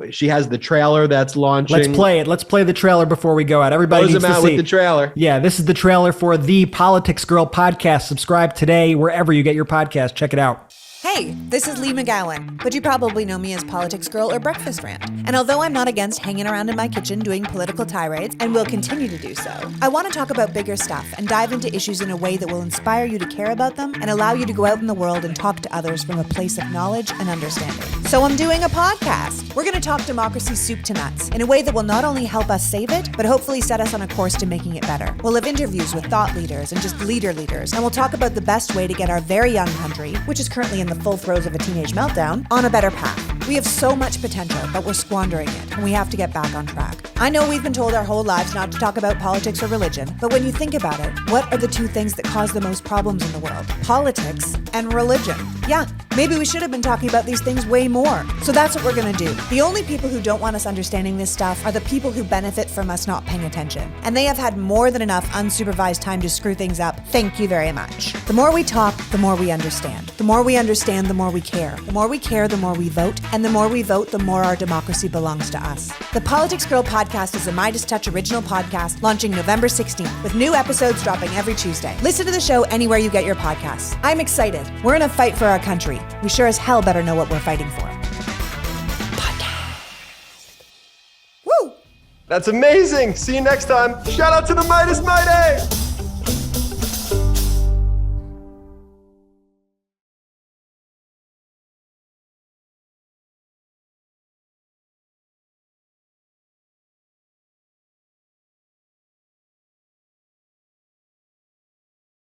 She has the trailer that's launching. Let's play it. Let's play the trailer before we go out. Everybody needs to see. Close them out with the trailer. Yeah, this is the trailer for the Politics Girl podcast. Subscribe today wherever you get your podcast. Check it out. Hey, this is Lee McGowan, but you probably know me as Politics Girl or Breakfast Rant. And although I'm not against hanging around in my kitchen doing political tirades, and will continue to do so, I want to talk about bigger stuff and dive into issues in a way that will inspire you to care about them and allow you to go out in the world and talk to others from a place of knowledge and understanding. So I'm doing a podcast. We're going to talk democracy soup to nuts in a way that will not only help us save it, but hopefully set us on a course to making it better. We'll have interviews with thought leaders and just leaders, and we'll talk about the best way to get our very young country, which is currently in the full throes of a teenage meltdown, on a better path. We have so much potential, but we're squandering it, and we have to get back on track. I know we've been told our whole lives not to talk about politics or religion, but when you think about it, what are the two things that cause the most problems in the world? Politics and religion. Yeah, maybe we should have been talking about these things way more. So that's what we're gonna do. The only people who don't want us understanding this stuff are the people who benefit from us not paying attention. And they have had more than enough unsupervised time to screw things up. Thank you very much. The more we talk, the more we understand. The more we understand, the more we care. The more we care, the more we vote. And the more we vote, the more our democracy belongs to us. The Politics Girl podcast is a MeidasTouch original podcast launching November 16th with new episodes dropping every Tuesday. Listen to the show anywhere you get your podcasts. I'm excited. We're in a fight for our country. We sure as hell better know what we're fighting for. Podcast. Woo! That's amazing. See you next time. Shout out to the Meidas Mighty.